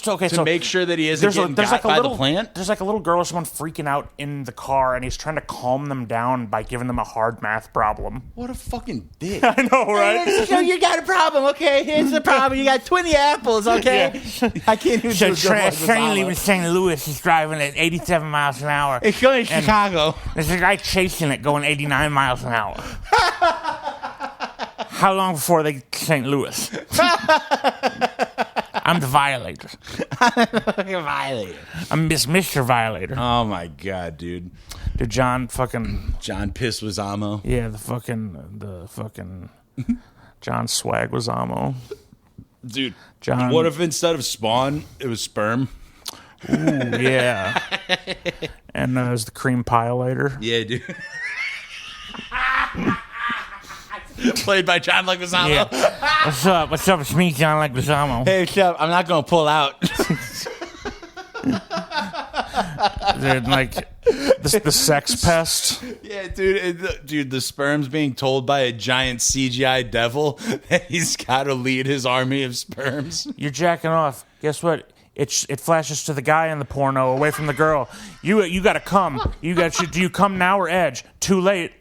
okay. To make sure that he isn't getting got by the plant? There's a little girl or someone freaking out in the car, and he's trying to calm them down by giving them a hard math problem. What a fucking dick. I know, right? So you got a problem, okay? Here's the problem. You got 20 apples, okay? Yeah. I can't even do a train leaving St. Louis is driving at 87 miles an hour. It's going to Chicago. There's a guy chasing it going 89 miles an hour. How long before they get to St. Louis? I'm the violator. I'm Mr. Violator. Oh my God, dude. Dude, John Pisswazamo. Yeah, the fucking John Swagwazamo. Dude, John. What if instead of spawn, it was sperm? Ooh, yeah. And it was the cream pie later. Yeah, dude. Played by John Leguizamo. Yeah. What's up? What's up? It's me, John Leguizamo. Hey, what's up? I'm not going to pull out. Dude, the sex pest. Yeah, dude, the sperm's being told by a giant CGI devil that he's got to lead his army of sperms. You're jacking off. Guess what? It flashes to the guy in the porno away from the girl. You got to come. Do you come now or edge? Too late.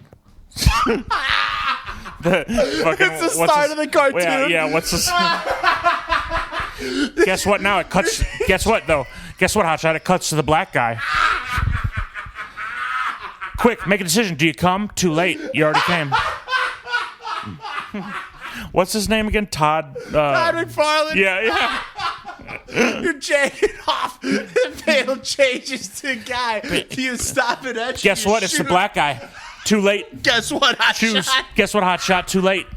It's the start of the cartoon. Yeah, what's this? Guess what now? It cuts. Guess what, though? Guess what, Hotshot? It cuts to the black guy. Quick, make a decision. Do you come? Too late. You already came. What's his name again? Todd McFarlane? Yeah. You're jacking off. The veil changes to guy. You stop it at you. Guess what? It's the black guy. Too late. Guess what, Hotshot? Guess what, Hotshot? Too late.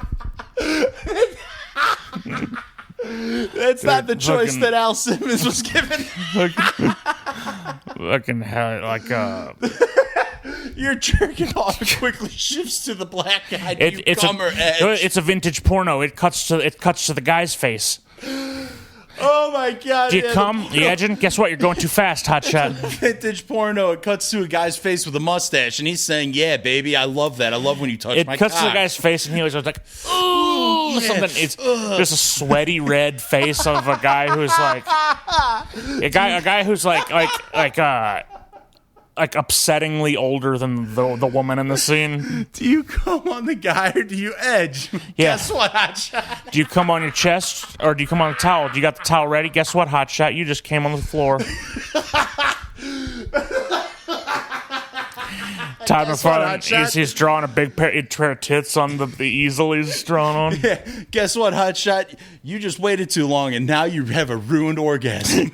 That's not the choice that Al Simmons was given. Looking hell, You're jerking off. It quickly shifts to the black guy. It's a vintage porno. It cuts to the guy's face. Oh my god! Do you come? You edging? Guess what? You're going too fast, hotshot. Vintage porno. It cuts to a guy's face with a mustache, and he's saying, "Yeah, baby, I love that. I love when you touch my cock." It cuts to the guy's face, and he was like, "Ooh, yeah. Something." It's just a sweaty red face of a guy who's like a guy who's like upsettingly older than the woman in the scene. Do you come on the guy or do you edge? Yeah. Guess what, hotshot? Do you come on your chest or do you come on the towel? Do you got the towel ready? Guess what, hotshot? You just came on the floor. Time in front of he's drawing a big pair of tits on the easel he's drawn on. Yeah. Guess what, hotshot? You just waited too long, and now you have a ruined orgasm.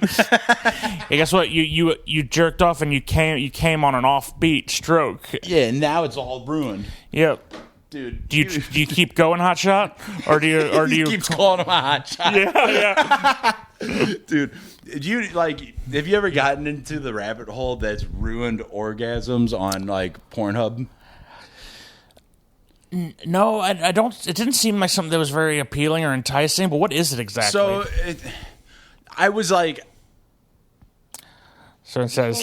Hey, guess what? You jerked off and you came on an offbeat stroke. Yeah, and now it's all ruined. Yep. Dude, do you keep going, hotshot, or do you keeps calling him a hotshot? Yeah. Dude, have you ever gotten into the rabbit hole that's ruined orgasms on like Pornhub? No, I don't. It didn't seem like something that was very appealing or enticing. But what is it exactly? So, I was like. So it says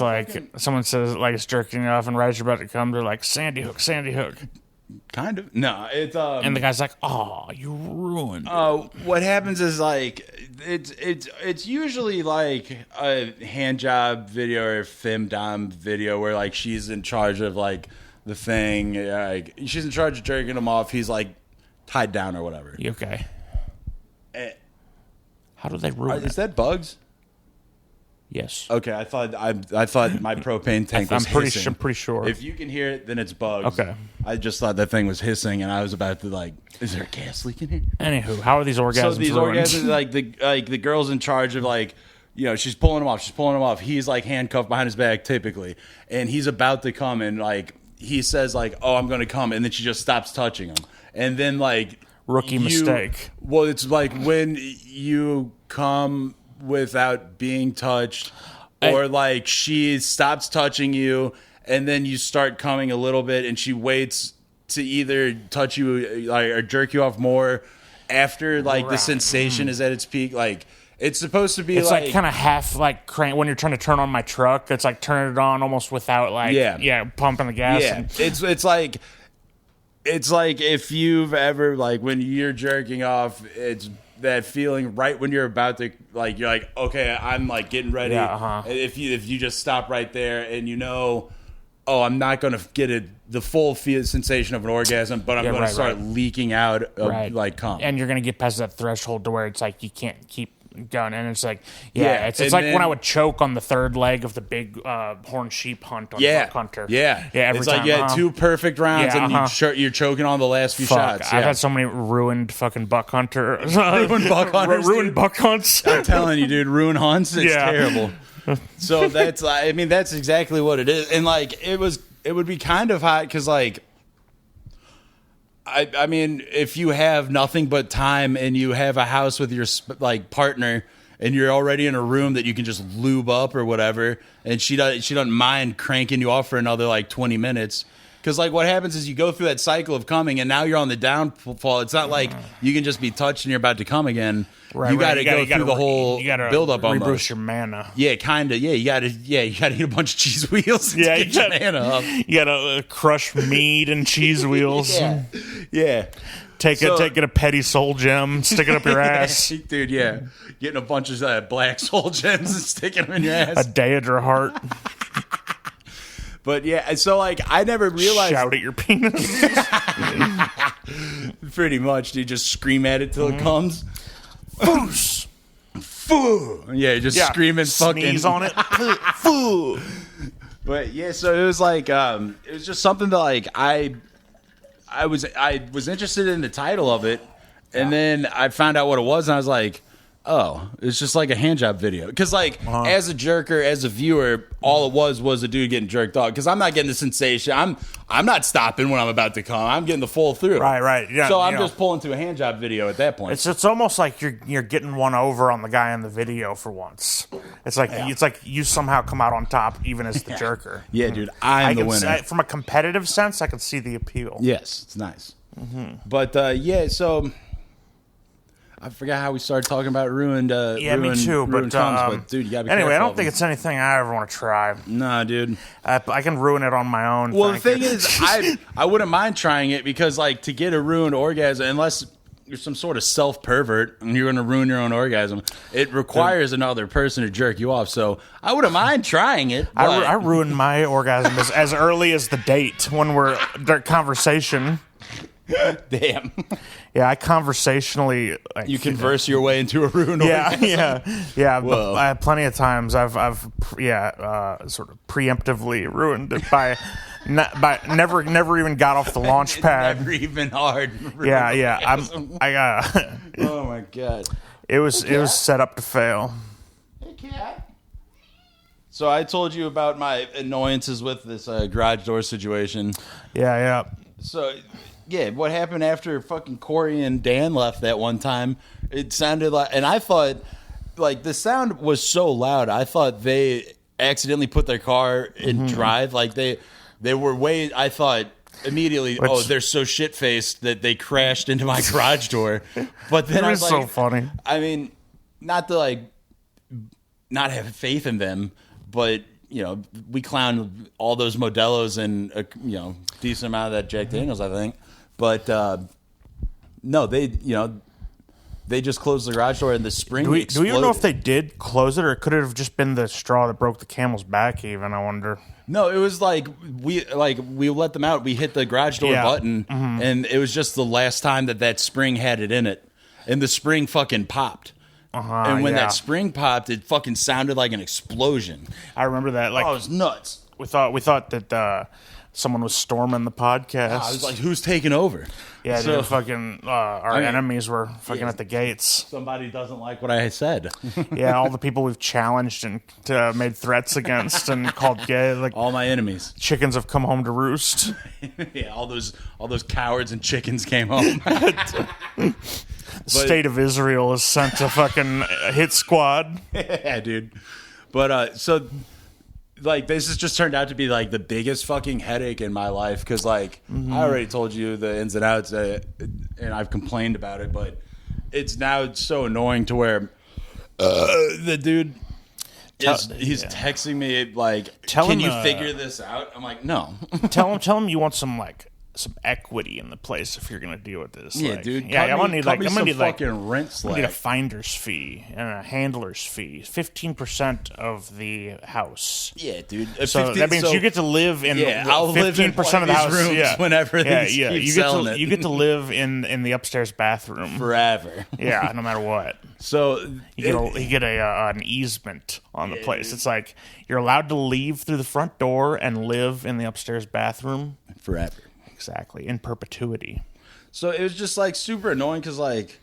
someone says like it's jerking off, and right as you're about to come, they're like Sandy Hook. Kind of. No, it's and the guy's like, "Oh, you ruined." What happens is like it's usually like a hand job video or femdom video where like she's in charge of like the thing, like she's in charge of jerking him off. He's like tied down or whatever. You okay? How do they ruin it? Is that bugs? Yes. Okay, I thought my propane tank was hissing. I'm pretty sure. If you can hear it, then it's bugs. Okay. I just thought that thing was hissing, and I was about to like, is there a gas leak in here? Anywho, how are these orgasms So these ruined? orgasms, like the girl's in charge of like, you know, she's pulling him off. He's like handcuffed behind his back typically, and he's about to come, and like he says like, oh, I'm going to come, and then she just stops touching him, and then like rookie mistake. Well, it's like when you come without being touched, or like she stops touching you and then you start coming a little bit and she waits to either touch you or jerk you off more after like the sensation is at its peak. Like it's supposed to be it's like kind of half like crank when you're trying to turn on my truck. It's like turn it on almost without like pumping the gas. Yeah, it's like if you've ever like when you're jerking off, it's that feeling right when you're about to like you're like, okay, I'm like getting ready. If you just stop right there and you know, oh, I'm not going to get the full sensation of an orgasm, but I'm going to start leaking out of like cum. And you're going to get past that threshold to where it's like you can't keep going, and it's like it's like then, when I would choke on the third leg of the big horn sheep hunt on Buck Hunter. Every it's time, like you had 2 perfect rounds and you're choking on the last few shots. I've had so many ruined fucking Buck Hunter ruined buck hunts. I'm telling you, dude, ruined hunts. It's terrible. So that's that's exactly what it is, and like it would be kind of hot because like. I mean, if you have nothing but time and you have a house with your like partner and you're already in a room that you can just lube up or whatever, and she doesn't mind cranking you off for another like 20 minutes. Because like what happens is you go through that cycle of coming and now you're on the downfall. It's not like you can just be touched and you're about to come again. You got to go through the whole build up on reboost your mana. Yeah, kind of. Yeah, you got to eat a bunch of cheese wheels. To get your mana up. You got to crush meat and cheese wheels. Yeah. Take it a petty soul gem, stick it up your ass. Dude, yeah. Getting a bunch of black soul gems and sticking them in your ass. A Daedra heart. But yeah, so like I never realized. Shout at your penis. Pretty much, dude. Just scream at it till it comes. Foos. Foo. Yeah, just screaming fucking. Sneeze on it. Foo. But yeah, so it was like it was just something that like I was interested in the title of it, and then I found out what it was, and I was like, oh, it's just like a hand job video. Because, like, as a jerker, as a viewer, all it was a dude getting jerked off. Because I'm not getting the sensation. I'm not stopping when I'm about to come. I'm getting the full through. Right. Yeah, so I'm just pulling to a hand job video at that point. It's almost like you're getting one over on the guy in the video for once. It's like you somehow come out on top, even as the jerker. Yeah, dude, I'm the winner. From a competitive sense, I can see the appeal. Yes, it's nice. But so I forgot how we started talking about ruined. Me too. But dude, you gotta be anyway, careful. I don't think it's anything I ever want to try. Nah, dude. I can ruin it on my own. Well, the thing is, I wouldn't mind trying it because, like, to get a ruined orgasm, unless you're some sort of self pervert and you're going to ruin your own orgasm, it requires another person to jerk you off. So I wouldn't mind trying it. I ruined my orgasm as early as the date when we're conversation. Damn. Yeah, I conversationally. You converse your way into a ruined orgasm. Yeah. But plenty of times I've sort of preemptively ruined it by never even got off the launch pad. Never even hard. Yeah. Oh my god. It was set up to fail. Hey, cat. So I told you about my annoyances with this garage door situation. Yeah. So. Yeah, what happened after fucking Corey and Dan left that one time, it sounded like, and I thought, like, the sound was so loud, I thought they accidentally put their car in drive. Like, they were I thought immediately, they're so shit-faced that they crashed into my garage door. But then it I was was so like, funny. I mean, not to, like, not have faith in them, but... You know, we clowned all those Modelos and decent amount of that Jack Daniels, I think. But no, they just closed the garage door and the spring. Do we even know exploded. if they did close it, or could it have just been the straw that broke the camel's back? Even I wonder. No, it was like we let them out. We hit the garage door button, and it was just the last time that spring had it in it, and the spring fucking popped. And when that spring popped, it fucking sounded like an explosion. I remember that. Like, it was nuts. We thought that someone was storming the podcast. I was like, who's taking over? Yeah, so, fucking our enemies were fucking at the gates. Somebody doesn't like what I said. Yeah, all the people we've challenged and made threats against and called gay, like all my enemies. Chickens have come home to roost. Yeah, all those cowards and chickens came home. The state of Israel has sent a fucking hit squad. Yeah, dude. But so, like, this has just turned out to be like the biggest fucking headache in my life because, like, I already told you the ins and outs, and I've complained about it, but it's now so annoying to where the dude he's texting me like, "Can you figure this out?" I'm like, "No." Tell him you want some equity in the place if you're gonna deal with this. Yeah, dude. Yeah, I'm gonna need fucking rent slack. I need a finder's fee and a handler's fee. 15% of the house. Yeah, dude. So that means you get to live in. I'll 15% of the house rooms whenever they keep selling it. You get to live in the upstairs bathroom forever. Yeah, no matter what. So you get an easement on the place. Dude. It's like you're allowed to leave through the front door and live in the upstairs bathroom forever. Exactly, in perpetuity. So it was just like super annoying because like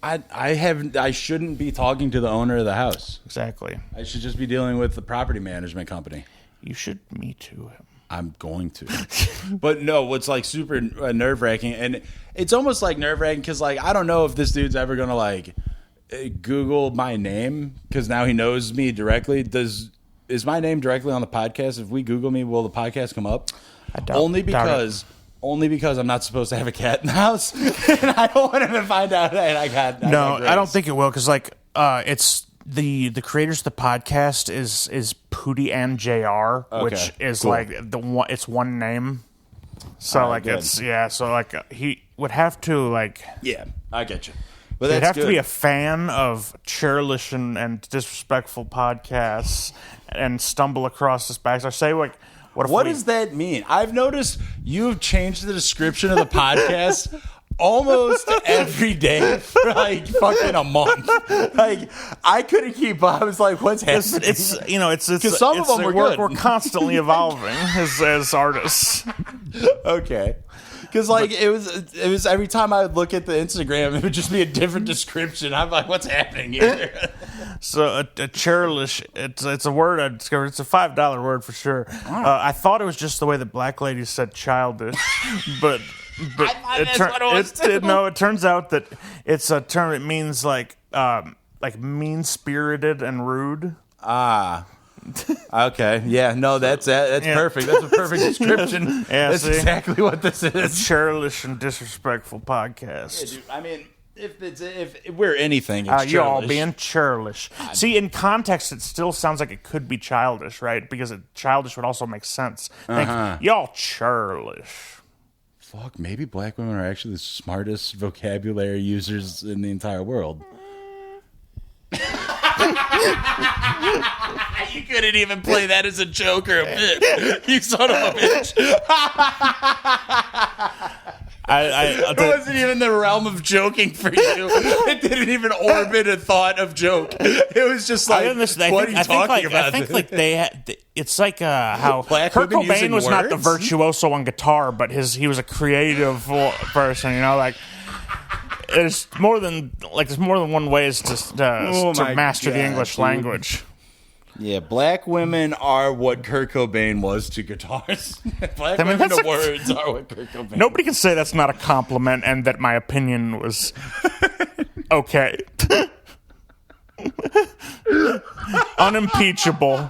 I shouldn't be talking to the owner of the house. Exactly. I should just be dealing with the property management company. You should me too him. I'm going to. But no, what's like super nerve-wracking, and it's almost like nerve-wracking because like I don't know if this dude's ever gonna like Google my name because now he knows me directly. Is my name directly on the podcast? If we Google me, will the podcast come up? Only because I'm not supposed to have a cat in the house, and I don't want him to find out that I got. I don't think it will because it's the creators of the podcast is Pootie and JR, which is cool. Like it's one name. So good. So he would have to I get you. But he'd have to be a fan of churlish and disrespectful podcasts and stumble across this backstory. Say what does that mean? I've noticed you've changed the description of the podcast almost every day for like fucking a month. Like I couldn't keep up. I was like, "What's happening?" It's because some of them were good. We're constantly evolving as artists. Okay. Because like it was every time I would look at the Instagram, it would just be a different description. I'm like, what's happening here? So a churlish, it's a word I discovered. It's a $5 word for sure. I thought it was just the way the black ladies said childish, but it turns out that it's a term. It means like mean spirited and rude. Okay. Yeah. No, that's perfect. That's a perfect description. Yeah, that's exactly what this is. A churlish and disrespectful podcast. Yeah, dude, I mean, if we're anything, it's y'all being churlish. See, in context, it still sounds like it could be childish, right? Because childish would also make sense. Y'all churlish. Fuck, maybe black women are actually the smartest vocabulary users in the entire world. You couldn't even play that as a joke or a bit. You son of a bitch. It wasn't even the realm of joking for you. It didn't even orbit a thought of joke. It was just like, what are you talking about? I think like they had. It's like how Black Kurt women Cobain using was not the words? virtuoso on guitar, but he was a creative person. You know, like. There's more than one way to master the English language. Yeah, black women are what Kurt Cobain was to guitars. Black women to words are what Kurt Cobain. Nobody can say that's not a compliment, and that my opinion was okay, unimpeachable.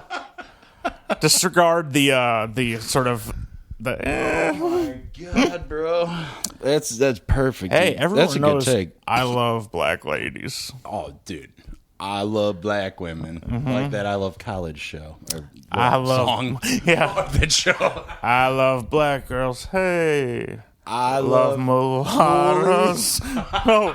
Disregard the sort of. Oh my god, bro! That's perfect. Hey, dude. everyone That's a knows good take. I love black ladies. Oh, dude, I love black women. Like that. I love college show. Or I love song. Yeah, that show. I love black girls. Hey, I love mulattoes. No,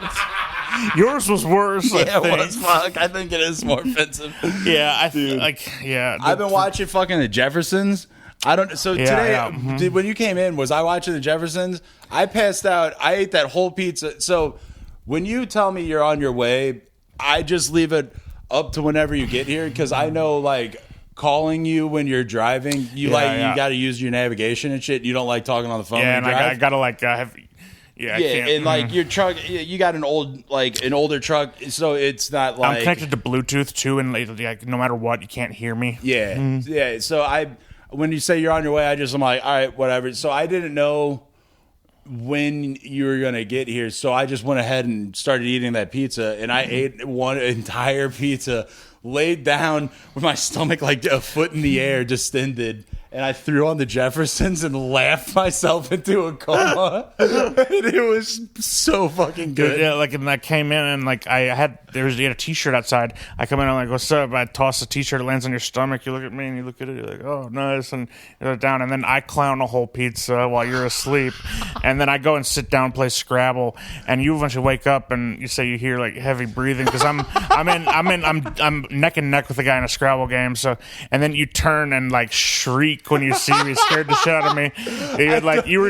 yours was worse. Yeah, it was. Fuck, I think it is more offensive. Yeah, I've been watching fucking The Jeffersons. Today, when you came in, was I watching The Jeffersons? I passed out. I ate that whole pizza. So when you tell me you're on your way, I just leave it up to whenever you get here because I know like calling you when you're driving, you got to use your navigation and shit. You don't like talking on the phone. Yeah, when and you drive. I gotta like have. Yeah, and like your truck, you got an older truck, so it's not like I'm connected to Bluetooth too, and like no matter what, you can't hear me. Yeah, yeah. So when you say you're on your way, I'm like, all right, whatever. So I didn't know when you were gonna get here, so I just went ahead and started eating that pizza, and I ate one entire pizza, laid down with my stomach like a foot in the air, distended. And I threw on The Jeffersons and laughed myself into a coma. And it was so fucking good. Yeah, like, and I came in and like you had a t-shirt outside. I come in and I'm like, what's up? I toss the t-shirt, it lands on your stomach. You look at me and you look at it, you're like, oh, nice. And you go down. And then I clown a whole pizza while you're asleep. And then I go and sit down and play Scrabble. And you eventually wake up and you say you hear like heavy breathing because I'm neck and neck with the guy in a Scrabble game. So, and then you turn and like shriek when you see me, scared the shit out of me. You were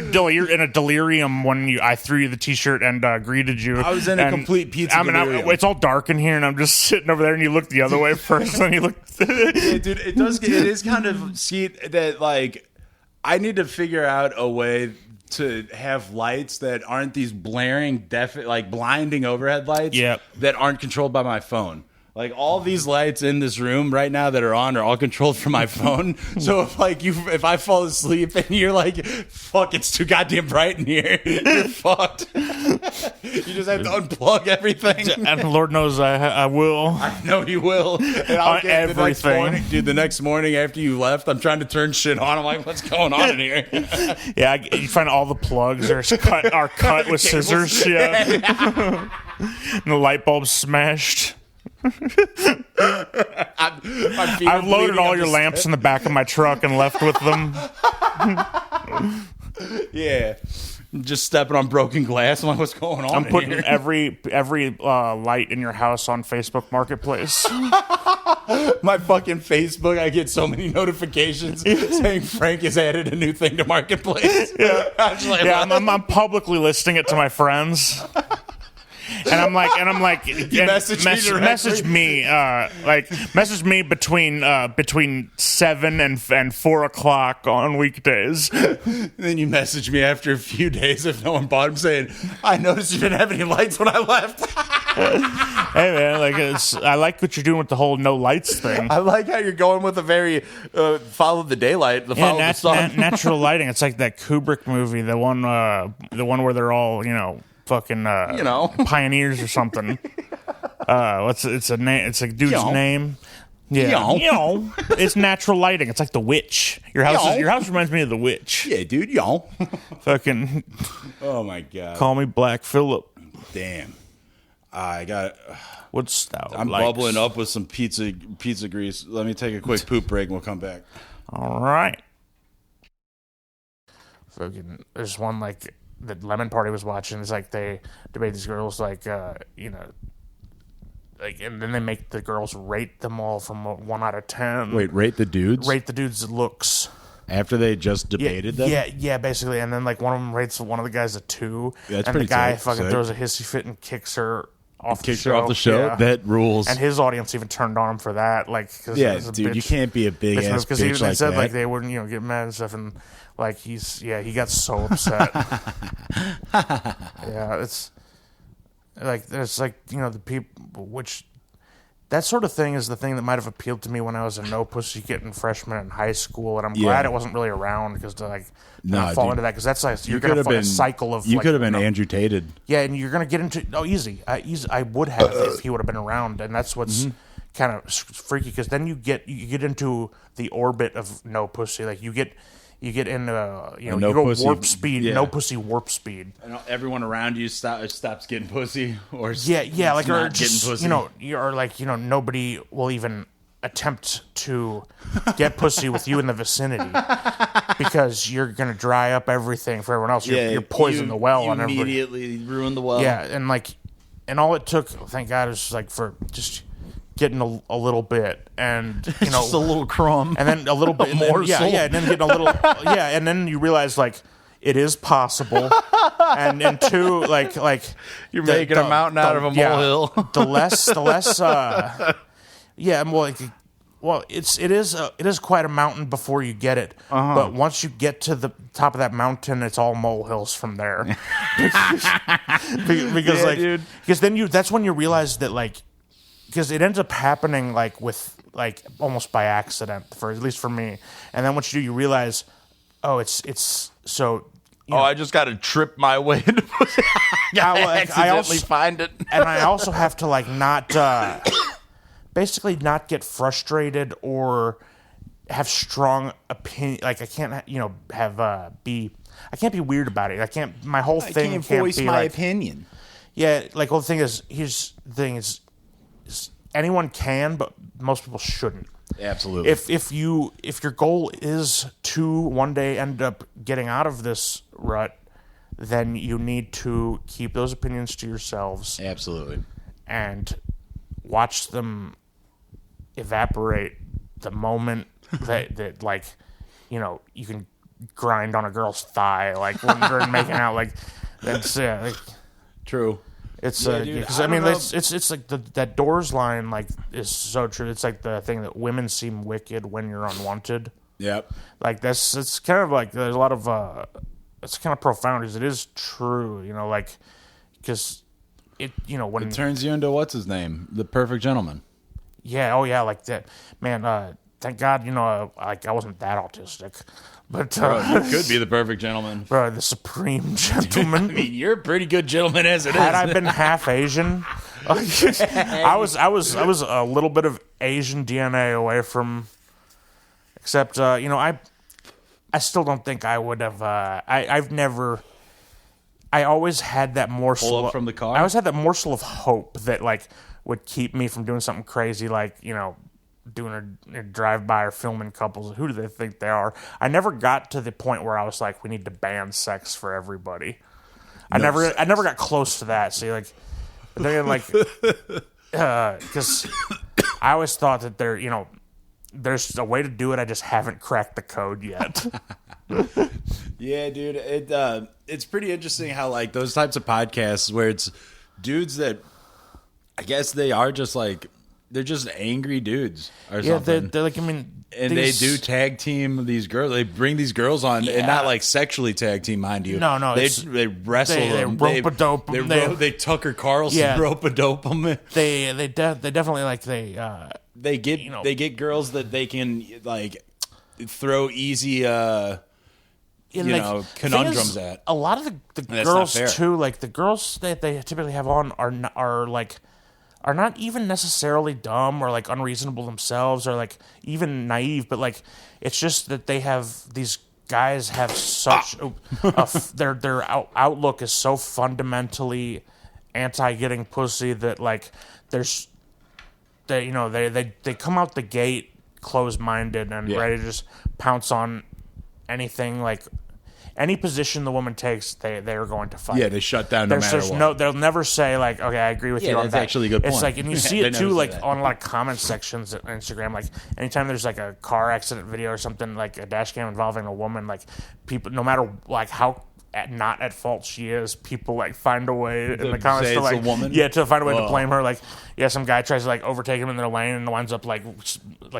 in a delirium when I threw you the t-shirt and greeted you. I was in a complete pizza delirium. It's all dark in here, and I'm just sitting over there, and you look the other way first, and you look. Yeah, dude, it is kind of sweet that like I need to figure out a way to have lights that aren't these blaring, blinding overhead lights. That aren't controlled by my phone. Like all these lights in this room right now that are on are all controlled from my phone. So if I fall asleep and you're like, "Fuck, it's too goddamn bright in here," you're fucked. You just have to unplug everything. And Lord knows I will. I know you will. And I'll get everything. The next morning after you left, I'm trying to turn shit on. I'm like, "What's going on in here?" Yeah, you find all the plugs are cut with scissors. Yeah, and the light bulb's smashed. I've loaded all your lamps in the back of my truck and left with them. Yeah, just stepping on broken glass. I'm like, what's going on? I'm putting every light in your house on Facebook Marketplace. My fucking Facebook, I get so many notifications saying Frank has added a new thing to Marketplace. Yeah, I'm publicly listing it to my friends. I'm like, message me between 7 and 4 o'clock on weekdays. Then you message me after a few days if no one bought them, saying, "I noticed you didn't have any lights when I left." Hey man, I like what you're doing with the whole no lights thing. I like how you're going with a very follow the daylight, follow the sun. Natural lighting. It's like that Kubrick movie, the one where they're all fucking pioneers or something. It's a dude's name. Yeah, it's natural lighting. It's like The Witch. Your house reminds me of The Witch. Yeah, dude, fucking. Oh my god. Call me Black Phillip. Damn. I got. What's that? I'm bubbling up with some pizza grease. Let me take a quick poop break and we'll come back. All right. Fucking. There's one like the Lemon Party was watching. It's like they debate these girls like and then they make the girls rate them all from 1 out of 10. Wait, rate the dudes? Rate the dudes' looks. After they just debated them? Yeah, basically. And then like one of them rates one of the guys a 2. Yeah, that's and pretty the guy sick. fucking throws a hissy fit and kicks her off the show. Her off the show? Yeah. That rules. And his audience even turned on him for that. Like, cause yeah, dude, you can't be a big ass bitch because even like said that. Like they wouldn't get mad and stuff, and like he got so upset. Yeah, it's like there's like the people which. That sort of thing is the thing that might have appealed to me when I was a no pussy kitten freshman in high school, and I'm glad it wasn't really around because to fall into that because that's like you're gonna fuck a cycle of you could have been Andrew Tated. Yeah, and you're gonna get into easy. I would have if he would have been around, and that's what's kind of freaky because then you get into the orbit of no pussy, like you get into you go warp speed, no pussy warp speed. And everyone around you stops getting pussy, or like or just getting pussy. Nobody will even attempt to get pussy with you in the vicinity because you're gonna dry up everything for everyone else. You're poisoning the well on everybody. Immediately ruin the well. Yeah, and all it took, thank God, is like for just getting a little bit, and just a little crumb, and then a little bit more, and then getting a little, and then you realize like it is possible, and 2 like you're making a mountain out of a molehill. The less, it is quite a mountain before you get it, but once you get to the top of that mountain, it's all molehills from there, because then that's when you realize that because it ends up happening with almost by accident at least for me, and then what you do, you realize, it's so. I just got to trip my way into pussy. I also find it, and I also have to not basically not get frustrated or have strong opinion. Like I can't I can't be weird about it. I can't. My whole thing can't voice be my opinion. Yeah, the thing is, here's the thing is anyone can, but most people shouldn't. Absolutely. If your goal is to one day end up getting out of this rut, then you need to keep those opinions to yourselves. Absolutely. And watch them evaporate the moment that you can grind on a girl's thigh when they're making out that's true. It's because it's like that Doors line is so true. It's like the thing that women seem wicked when you're unwanted. Yep. It's kind of there's a lot of it's kind of profound because it is true. Because when it turns you into what's his name, the perfect gentleman. Yeah. Oh yeah. Like that, man. Thank God. I wasn't that autistic. But you could be the perfect gentleman. Bro, the supreme gentleman. I mean, you're a pretty good gentleman as it is. Had I been half Asian, I was a little bit of Asian DNA away from. Except, I still don't think I would have. I've never. I always had that morsel. Pull up from the car. I always had that morsel of hope that would keep me from doing something crazy, doing a drive-by or filming couples. Who do they think they are? I never got to the point where I was like, we need to ban sex for everybody. I never got close to that. See, because I always thought that there's a way to do it. I just haven't cracked the code yet. Yeah, dude. It's pretty interesting how those types of podcasts where it's dudes that I guess they are just like they're just angry dudes or something. They're like, I mean, and they do tag team these girls. They bring these girls on, and not like sexually tag team, mind you. No, they wrestle them. They rope-a-dope them. They Tucker Carlson rope-a-dope them. They definitely like they get girls that they can like throw easy conundrums at. A lot of the girls too, like the girls that they typically have on are not even necessarily dumb or like unreasonable themselves or like even naive, but like it's just that these guys have such their outlook is so fundamentally anti getting pussy that like they come out the gate closed minded and ready to just pounce on anything, like any position the woman takes, they are going to fight. Yeah, they shut down no matter what. They'll never say like, okay, I agree with you on that. That's actually a good point. It's like, and you see it too, like on a lot of comment sections at Instagram. Like anytime there's like a car accident video or something, like a dash cam involving a woman, like people, no matter like how not at fault she is, people like find a way in the comments to like, to find a way to blame her. Like, some guy tries to like overtake him in their lane and winds up like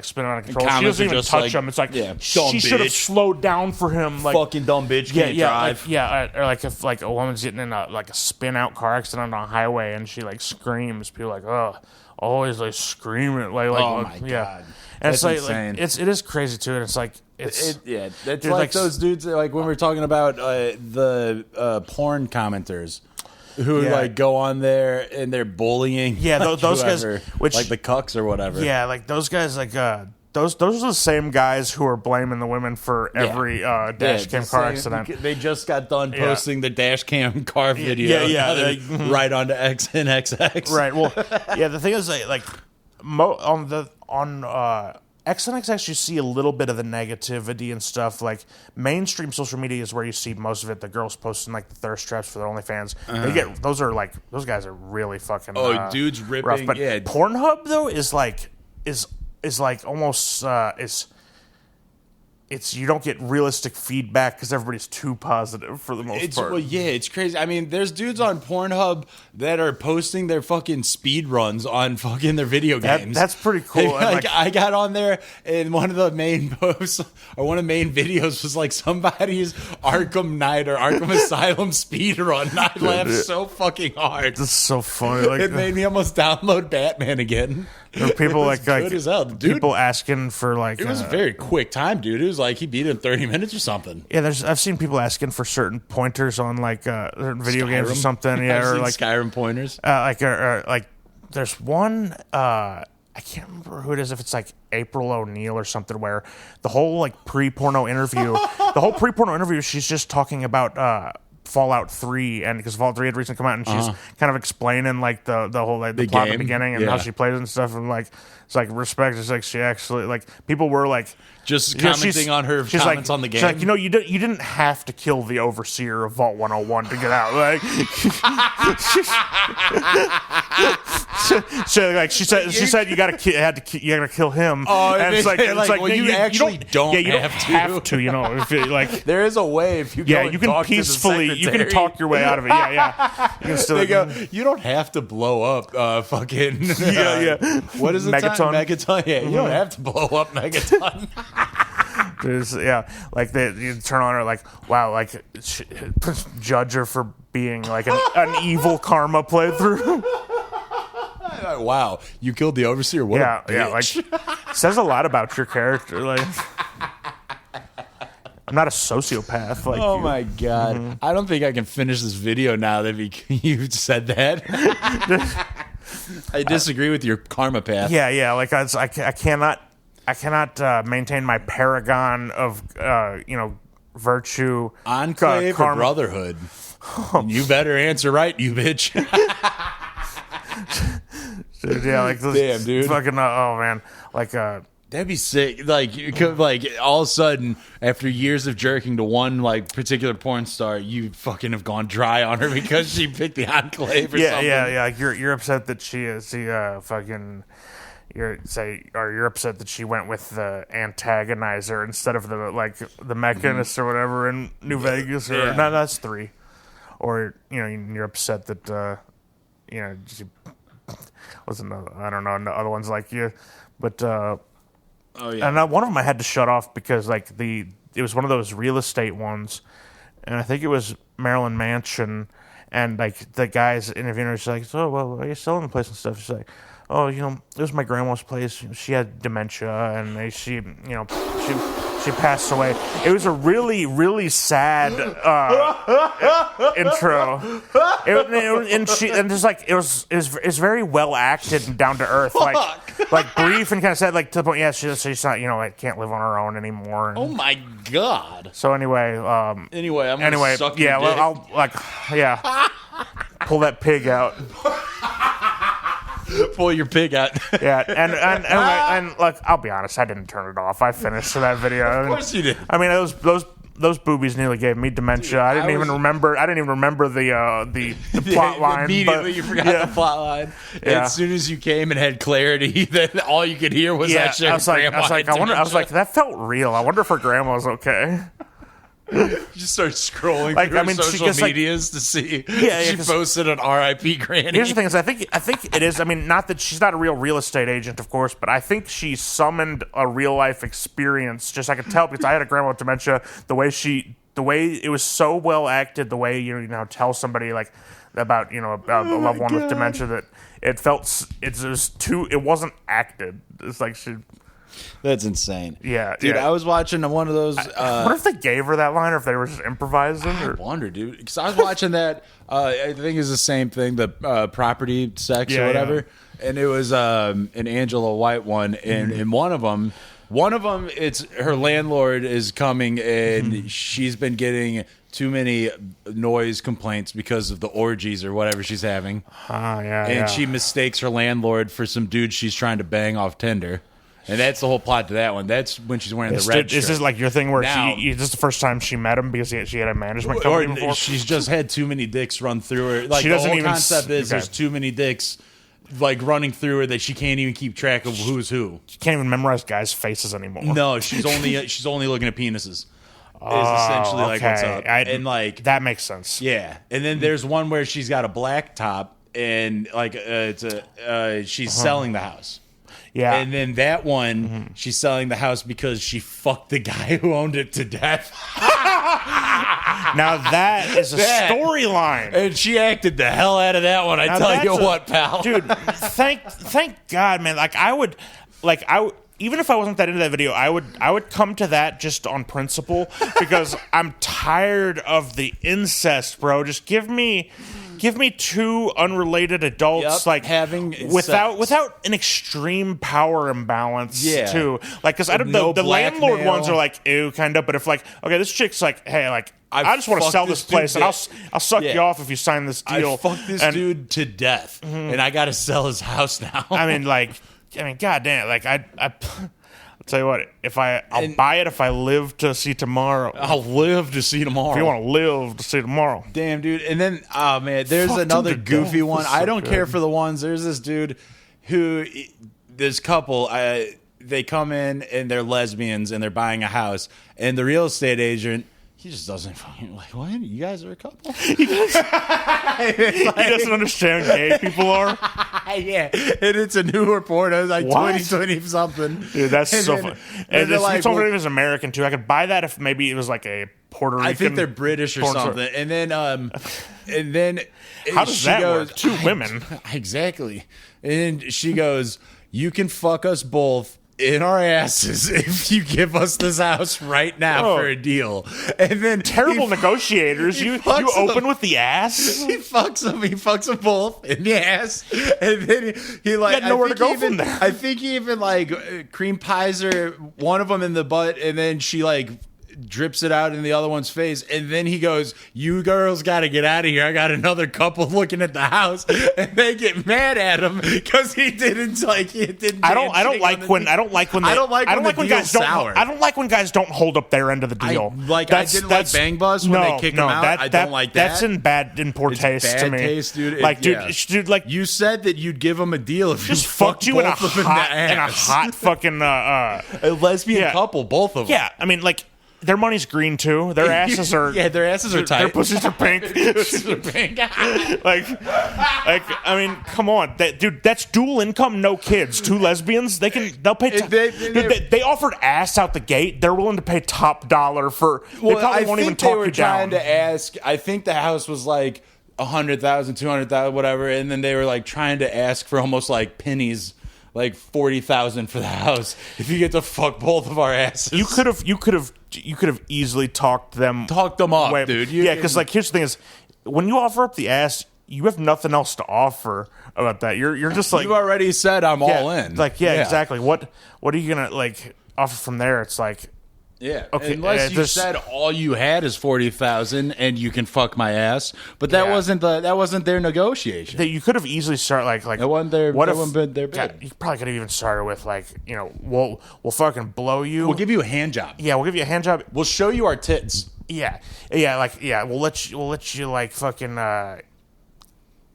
spinning out of control. She doesn't even touch him. It's like she should have slowed down for him. Like fucking dumb bitch can't drive. Or like if like a woman's getting in a spin out car accident on a highway and she like screams, people are like, oh, always like screaming like oh my god. And it's like it is crazy too, and it's like that's like those dudes like when we're talking about the porn commenters who like go on there and they're bullying those guys, which like the cucks or whatever, like those guys like those are the same guys who are blaming the women for every dash cam car accident. They just got done posting the dash cam car video right onto XNXX. Right, well the thing is like on XNXX, you see a little bit of the negativity and stuff. Like mainstream social media is where you see most of it. The girls posting like the thirst traps for their OnlyFans. Those guys are really fucking dudes ripping. Rough. But Pornhub though is like almost it's you don't get realistic feedback because everybody's too positive for the most part. Well, it's crazy. I mean, there's dudes on Pornhub that are posting their fucking speed runs on fucking their video games. That's pretty cool. Like I got on there and one of the main posts or one of the main videos was like somebody's Arkham Knight or Arkham Asylum speed run. And I laughed so fucking hard. That's so funny. Like, it made me almost download Batman again. There were people like good as hell. Dude, people asking for like it was a very quick time, dude. It was like he beat it in 30 minutes or something. Yeah, I've seen people asking for certain pointers on like video games or something. Yeah, or like Skyrim pointers. Like there's one I can't remember who it is, if it's like April O'Neil or something, where the whole like pre-porno interview, she's just talking about Fallout 3, and because Fallout 3 had recently come out, and she's kind of explaining like the whole like the plot at the beginning and how she plays and stuff, and like it's like respect. It's like she actually like people were like just commenting on her comments on the game. She's like, you didn't have to kill the overseer of Vault 101 to get out. Like, she said you gotta kill him. Oh, and it's like well, you actually don't have to. You know, if it, like there is a way if you go you can peacefully you can talk your way out of it. Yeah. You can still you don't have to blow up fucking what is it? Megaton. Yeah, you don't have to blow up Megaton. Like you turn on her like, wow, like judge her for being like an evil karma playthrough. Wow, you killed the overseer. What a bitch. Like says a lot about your character. Like I'm not a sociopath. Like oh my god, I don't think I can finish this video now that you said that. I disagree with your karma path. Yeah. Like I cannot maintain my paragon of virtue, enclave or brotherhood. You better answer right, you bitch. Dude, yeah, like those damn dude, fucking oh man, like that'd be sick. Like you could like all of a sudden after years of jerking to one like particular porn star, you fucking have gone dry on her because she picked the enclave or something. Yeah. Like you're upset that she is fucking. You're upset that she went with the antagonizer instead of the mechanist or whatever in New Vegas or no, that's 3. Or you're upset that she wasn't. I don't know, other ones like you, but. Oh yeah. And one of them I had to shut off because like it was one of those real estate ones, and I think it was Maryland Mansion, and like the guy's interviewing her, she's like, "So, well, are you selling the place and stuff?" She's like, "Oh, it was my grandma's place. She had dementia, and she passed away." It was a really, really sad intro. It was very well acted and down to earth, like brief and kind of sad, like to the point. Yeah, she's not, can't live on her own anymore. Oh my god. So anyway, I'm gonna suck your dick. I'll pull that pig out. Pull your pig out. Yeah, and like, I'll be honest, I didn't turn it off. I finished that video. Of course you did. I mean, those boobies nearly gave me dementia. Dude, I didn't even remember the plot line. Immediately, you forgot the plot line. Yeah. As soon as you came and had clarity, then all you could hear was that shit. I was like, that felt real. I wonder if her grandma was okay. You just start scrolling through social medias to see. She posted an R.I.P. Granny. Here's the thing: is I think it is. I mean, not that she's not a real estate agent, of course, but I think she summoned a real life experience. Just I could tell because I had a grandma with dementia. The way it was so well acted. The way tell somebody like about a loved one with dementia that it wasn't acted. It's like she. That's insane. Yeah, dude. I was watching one of those. What if they gave her that line, or if they were just improvising? I wonder, dude. Because I was watching that. I think it's the same thing, the property sex or whatever. Yeah. And it was an Angela White one, and in one of them, it's her landlord is coming, and she's been getting too many noise complaints because of the orgies or whatever she's having. And she mistakes her landlord for some dude she's trying to bang off Tinder. And that's the whole plot to that one. That's when she's wearing the red shirt. Is this like your thing where is this the first time she met him because she had a management company before? She's just had too many dicks run through her. Like the whole concept is there's too many dicks like running through her that she can't even keep track of who's who. She can't even memorize guys' faces anymore. No, she's only looking at penises. Is essentially like what's up. And like that makes sense. Yeah. And then there's one where she's got a black top and like she's selling the house. Yeah. And then that one, she's selling the house because she fucked the guy who owned it to death. Now that is a storyline. And she acted the hell out of that one. I tell you what, pal. Dude, thank God, man. Even if I wasn't that into that video, I would come to that just on principle because I'm tired of the incest, bro. Just give me two unrelated adults having without an extreme power imbalance too. Like because the landlord ones are like ew kind of, but if like okay this chick's like hey like I just want to sell this place and I'll suck you off if you sign this deal. I fucked this dude to death and I got to sell his house now. I mean goddamn like I'll tell you what, I'll buy it if I live to see tomorrow. I'll live to see tomorrow. If you want to live to see tomorrow. Damn, dude. And then, oh, man, there's another goofy one. I don't care for the ones. There's this dude this couple, they come in and they're lesbians and they're buying a house. And the real estate agent, he just doesn't fucking like, what? You guys are a couple? He doesn't understand gay people are. Yeah, and it's a newer porno, like 2020 something. Dude, that's so funny. And it's over it was American too. I could buy that if maybe it was like a Puerto Rican. I think they're British or something. And then, how does that work? Two women, exactly. And she goes, "You can fuck us both." In our asses if you give us this house right now for a deal. And then terrible negotiators. You open with the ass. He fucks them both in the ass. And then he like got nowhere to go from there. I think he even like cream pies her one of them in the butt and then she like drips it out in the other one's face, and then he goes, "You girls got to get out of here. I got another couple looking at the house," and they get mad at him because he didn't like. He didn't. I don't like when guys sour. I don't like when guys don't hold up their end of the deal. I didn't like Bang Bus when they kick him out. I don't like that. That's in poor taste to me. Taste, dude. Like, dude, like you said that you'd give him a deal if just fucked you in a hot fucking a lesbian couple, both of them. Yeah, I mean, like. their money's green too. Their asses are their asses are tight. Their pussies are pink. like I mean, come on, dude. That's dual income, no kids, 2 lesbians. They'll pay. They offered ass out the gate. They're willing to pay top dollar for. They probably won't even talk you down. To ask. I think the house was like 100,000, 200,000, whatever, and then they were like trying to ask for almost like pennies. Like 40,000 for the house. If you get to fuck both of our asses, you could have easily talked them up, dude. Because like here's the thing: is when you offer up the ass, you have nothing else to offer about that. You're just like you already said. I'm all in. Like exactly. What are you gonna like offer from there? It's like. Yeah, okay. Unless you said all you had is 40,000 and you can fuck my ass, but that wasn't their negotiation. That you could have easily started like that wasn't their. What if their bid? God, you probably could have even started with like we'll fucking blow you. We'll give you a hand job. Yeah, we'll give you a hand job. We'll show you our tits. Yeah. We'll let you like fucking.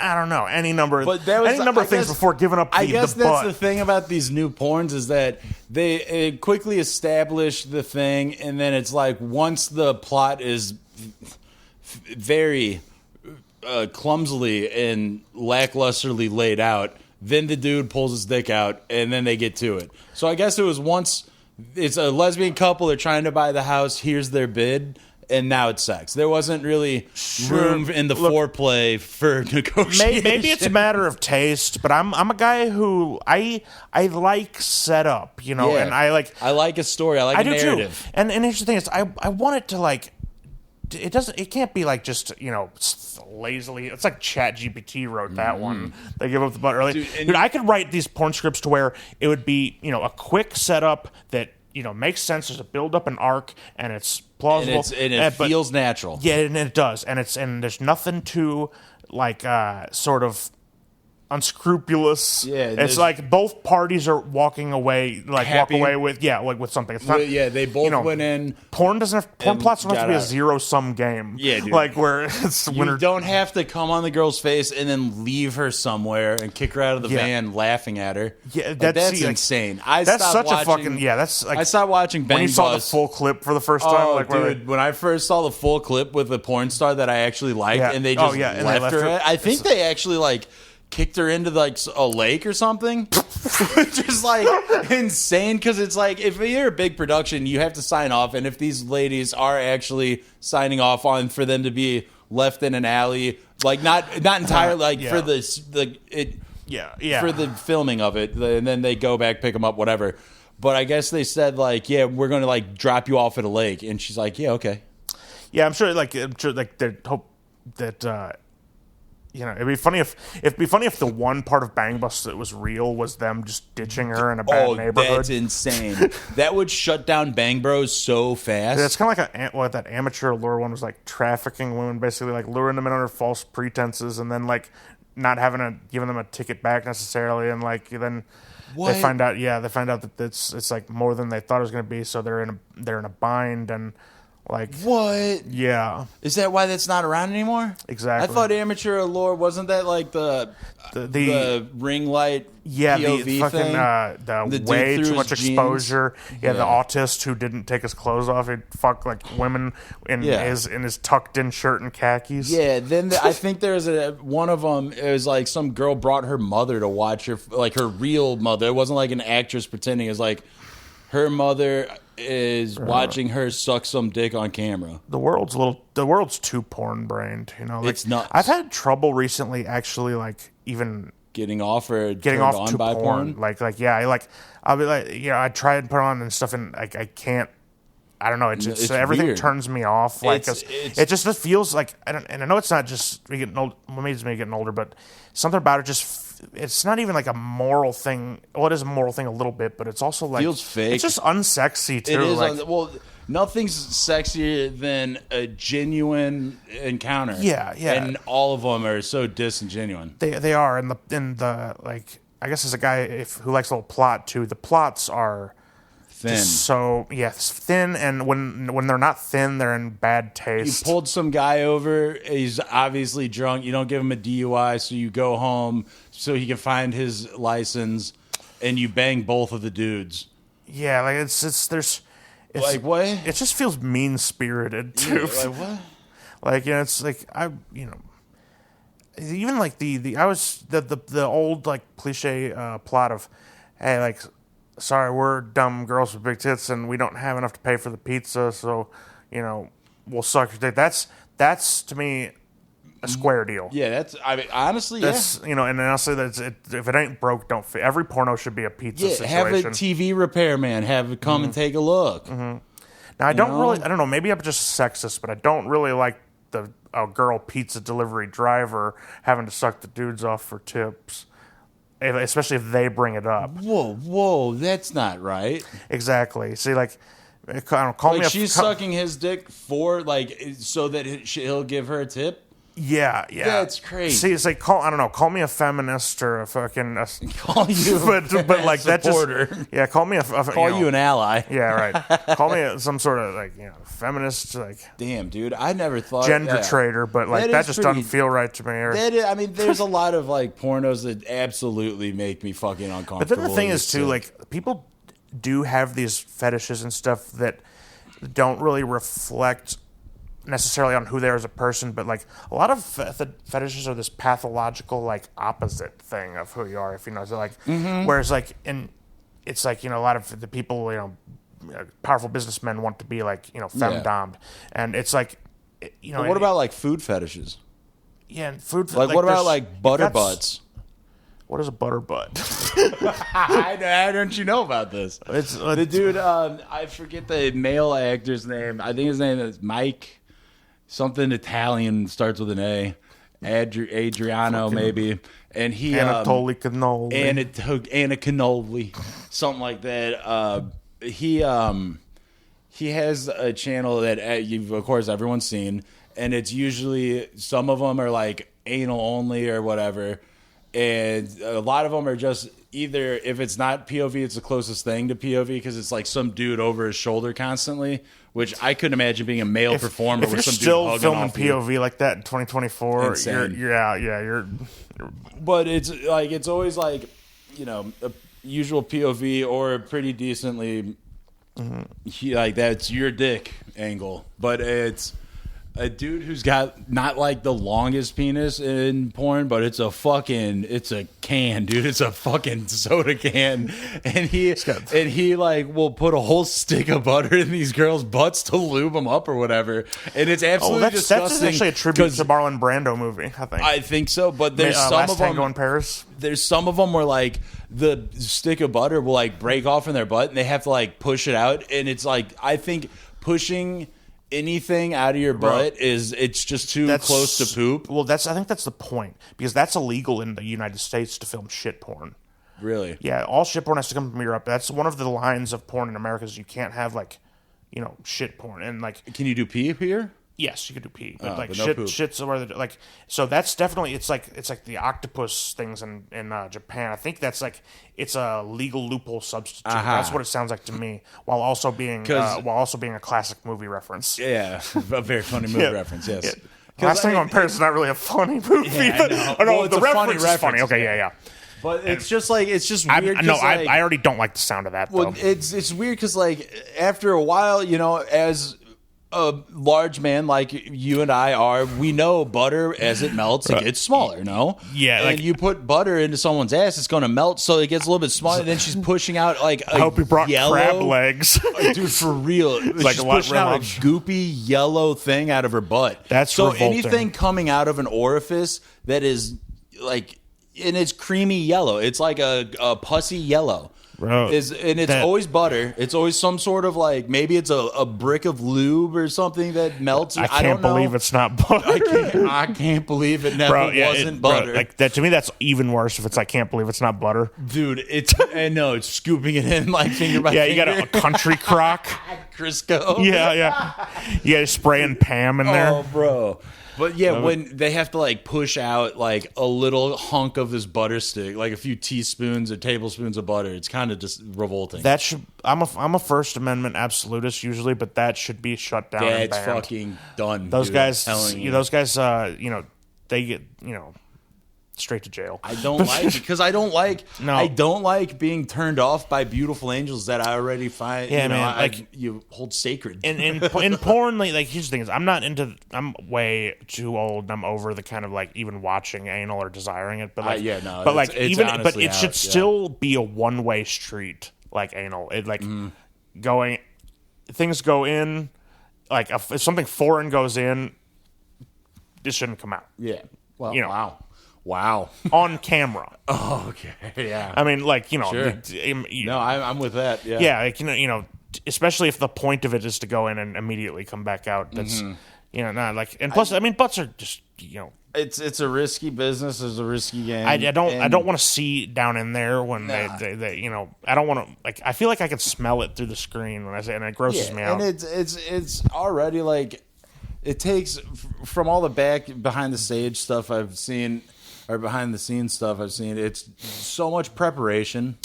I don't know, any number of things before giving up the butt. I guess that's the thing about these new porns is that they quickly establish the thing, and then it's like once the plot is very clumsily and lacklusterly laid out, then the dude pulls his dick out, and then they get to it. So I guess it was once it's a lesbian couple, they're trying to buy the house, here's their bid, and now it's sex. There wasn't really room in the foreplay for negotiation. Maybe it's a matter of taste, but I'm a guy who I like setup, and I like a story. I like a narrative. Too. And here's the thing: is I want it to like. It can't be like just lazily. It's like ChatGPT wrote that one. They give up the butt early. Dude, I could write these porn scripts to where it would be a quick setup that. Makes sense. There's a build up, an arc, and it's plausible, and it feels natural. Yeah, and it does, and there's nothing too like sort of unscrupulous. Yeah, it's like both parties are walking away, walk away with with something. It's not, they both went in. Porn plots don't have to be a 0-sum game. Yeah, dude. Like where it's you don't have to come on the girl's face and then leave her somewhere and kick her out of the van laughing at her. Yeah, that's insane. I stopped watching Bang when you saw the full clip for the first time. Dude, when I first saw the full clip with the porn star that I actually liked, and they just left her. I think they actually kicked her into a lake or something, which is insane because it's like if you're a big production, you have to sign off, and if these ladies are actually signing off on for them to be left in an alley, not entirely for the for the filming of it, and then they go back, pick them up, whatever. But I guess they said we're going to drop you off at a lake, and she's like, yeah, okay. Yeah, I'm sure they hope that. It'd be funny if the one part of Bang Bus that was real was them just ditching her in a bad neighborhood. That's insane. That would shut down Bang Bros so fast. It's kind of like that amateur lure one was trafficking women, basically luring them in under false pretenses, and then not giving them a ticket back necessarily, and then what? They find out that it's more than they thought it was going to be, so they're in a bind and. What? Yeah. Is that why that's not around anymore? Exactly. I thought amateur allure wasn't that the ring light POV the fucking thing? The way too much exposure. Yeah, the autist who didn't take his clothes off. He'd fuck women in his tucked in shirt and khakis. Yeah. Then I think there's one of them. It was some girl brought her mother to watch her, her real mother. It wasn't an actress pretending. It was her mother is watching her suck some dick on camera. The world's too porn brained, it's nuts. I've had trouble recently actually even getting off or getting off to by porn. I'll be I try and put on and stuff and I can't. I don't know. It's everything weird. Turns me off. It just feels like and I know it's not just me getting old. Maybe it's me getting older, but something about it just. It's not even a moral thing. Well, it is a moral thing a little bit, but it's also feels fake. It's just unsexy too. It is. Nothing's sexier than a genuine encounter. Yeah. And all of them are so disingenuine. They are, and the I guess as a guy who likes a little plot too, the plots are thin. So thin, and when they're not thin, they're in bad taste. You pulled some guy over. He's obviously drunk. You don't give him a DUI, so you go home so he can find his license, and you bang both of the dudes. Yeah, Like what? It just feels mean spirited too. Yeah, like what? Like it's like even like the old like cliche plot of, hey, like, sorry, we're dumb girls with big tits and we don't have enough to pay for the pizza, so we'll suck your dick. That's to me a square deal. Yeah, honestly, that's and honestly, if it ain't broke, don't fix. Every porno should be a pizza situation. Have a TV repairman have it come and take a look. Mm-hmm. Now I don't know, maybe I'm just sexist, but I don't really like a girl pizza delivery driver having to suck the dudes off for tips, especially if they bring it up. Whoa, that's not right. Exactly. See, like, call me. She's sucking his dick so that he'll give her a tip. Yeah. That's crazy. See, it's like call me a feminist or a fucking call you, but like that just call me you an ally. Yeah, right. Call me some sort of feminist, like. Damn, dude, I never thought gender trader, but like that just doesn't feel right to me. There's a lot of like pornos that absolutely make me fucking uncomfortable. But then the thing is too, like, people do have these fetishes and stuff that don't really reflect necessarily on who they are as a person, but like a lot of fetishes are this pathological like opposite thing of who you are, if you know. So like, whereas like it's like a lot of the people powerful businessmen want to be like femdomed, and it's like But what about like food fetishes? Yeah, and food. Like what about like butter butts? What is a butter butt? How don't you know about this? It's the dude. I forget the male actor's name. I think his name is Mike. Something Italian, starts with an A. Adriano, maybe. And he... Anatoly Cannoli. Anna Cannoli. Something like that. He has a channel that, of course, everyone's seen. And it's usually... Some of them are like anal only or whatever. And a lot of them are just... Either, if it's not POV, it's the closest thing to POV because it's like some dude over his shoulder constantly, which I couldn't imagine being a male performer with some dude hugging off you. If you're still filming POV like that in 2024, you're... But it's always like, a usual POV or a pretty decently, like that's your dick angle. But it's a dude who's got not like the longest penis in porn, but it's a can, dude. It's a fucking soda can, and he like will put a whole stick of butter in these girls' butts to lube them up or whatever, and it's absolutely disgusting. That's actually a tribute to Marlon Brando movie, I think. I think so, but there's some Last of them. Tango in Paris. There's some of them where like the stick of butter will like break off in their butt, and they have to like push it out, and it's like I think pushing anything out of your butt it's just too close to poop. Well, I think that's the point, because that's illegal in the United States to film shit porn. Really? Yeah, all shit porn has to come from Europe. That's one of the lines of porn in America is you can't have like, shit porn. And like, can you do pee here? Yes, you could do pee, but but no poop. Shit's where like. So that's definitely it's like the octopus things in Japan. I think that's like it's a legal loophole substitute. That's what it sounds like to me, while also being a classic movie reference. Yeah, a very funny movie reference. Yes. Yeah. Last Tango in Paris is not really a funny movie. Yeah, the reference is funny. Okay, yeah. But it's just weird. I already don't like the sound of that. Well, though. It's weird because like after a while, as a large man like you and I are, we know butter as it melts it gets smaller, no? Yeah. And you put butter into someone's ass, it's going to melt, so it gets a little bit smaller. And then she's pushing out like I hope you brought crab legs. Dude, for real. She's pushing out a goopy yellow thing out of her butt. That's so revolting. Anything coming out of an orifice that is like, and it's creamy yellow. It's like a pussy yellow. Bro, always butter. It's always some sort of like, maybe it's a brick of lube or something that melts. I can't believe it's not butter. I can't believe it never wasn't butter. Bro, like that to me, that's even worse. If it's I can't believe it's not butter, dude. It's scooping it in like finger by finger. Yeah, you got a country crock, Crisco. Yeah. You got spraying Pam in there. Oh, bro. But yeah, when they have to like push out like a little hunk of this butter stick, like a few teaspoons or tablespoons of butter, it's kind of just revolting. I'm a First Amendment absolutist usually, but that should be shut down. Yeah, it's fucking done. Those guys, they get straight to jail. I don't like it because I don't like being turned off by beautiful angels that I already find. Yeah, man. You hold sacred. In porn, like here's the thing: is I'm way too old. And I'm over the kind of like even watching anal or desiring it. But like, it should still be a one-way street. Like anal, it like going, things go in. Like if something foreign goes in, this shouldn't come out. Yeah. Well, Wow. On camera. Oh, okay. Yeah. I mean, like, you know. Sure. No, I'm with that. Yeah. Yeah. Like, you know, especially if the point of it is to go in and immediately come back out. That's, you know, not like, and plus, I mean, butts are just, you know. It's a risky business. It's a risky game. I don't want to see down in there when they you know, I don't want to, like, I feel like I can smell it through the screen when I say, and it grosses me out. And it's already like, it takes, from all the behind the stage stuff I've seen, or behind the scenes stuff I've seen, it's so much preparation.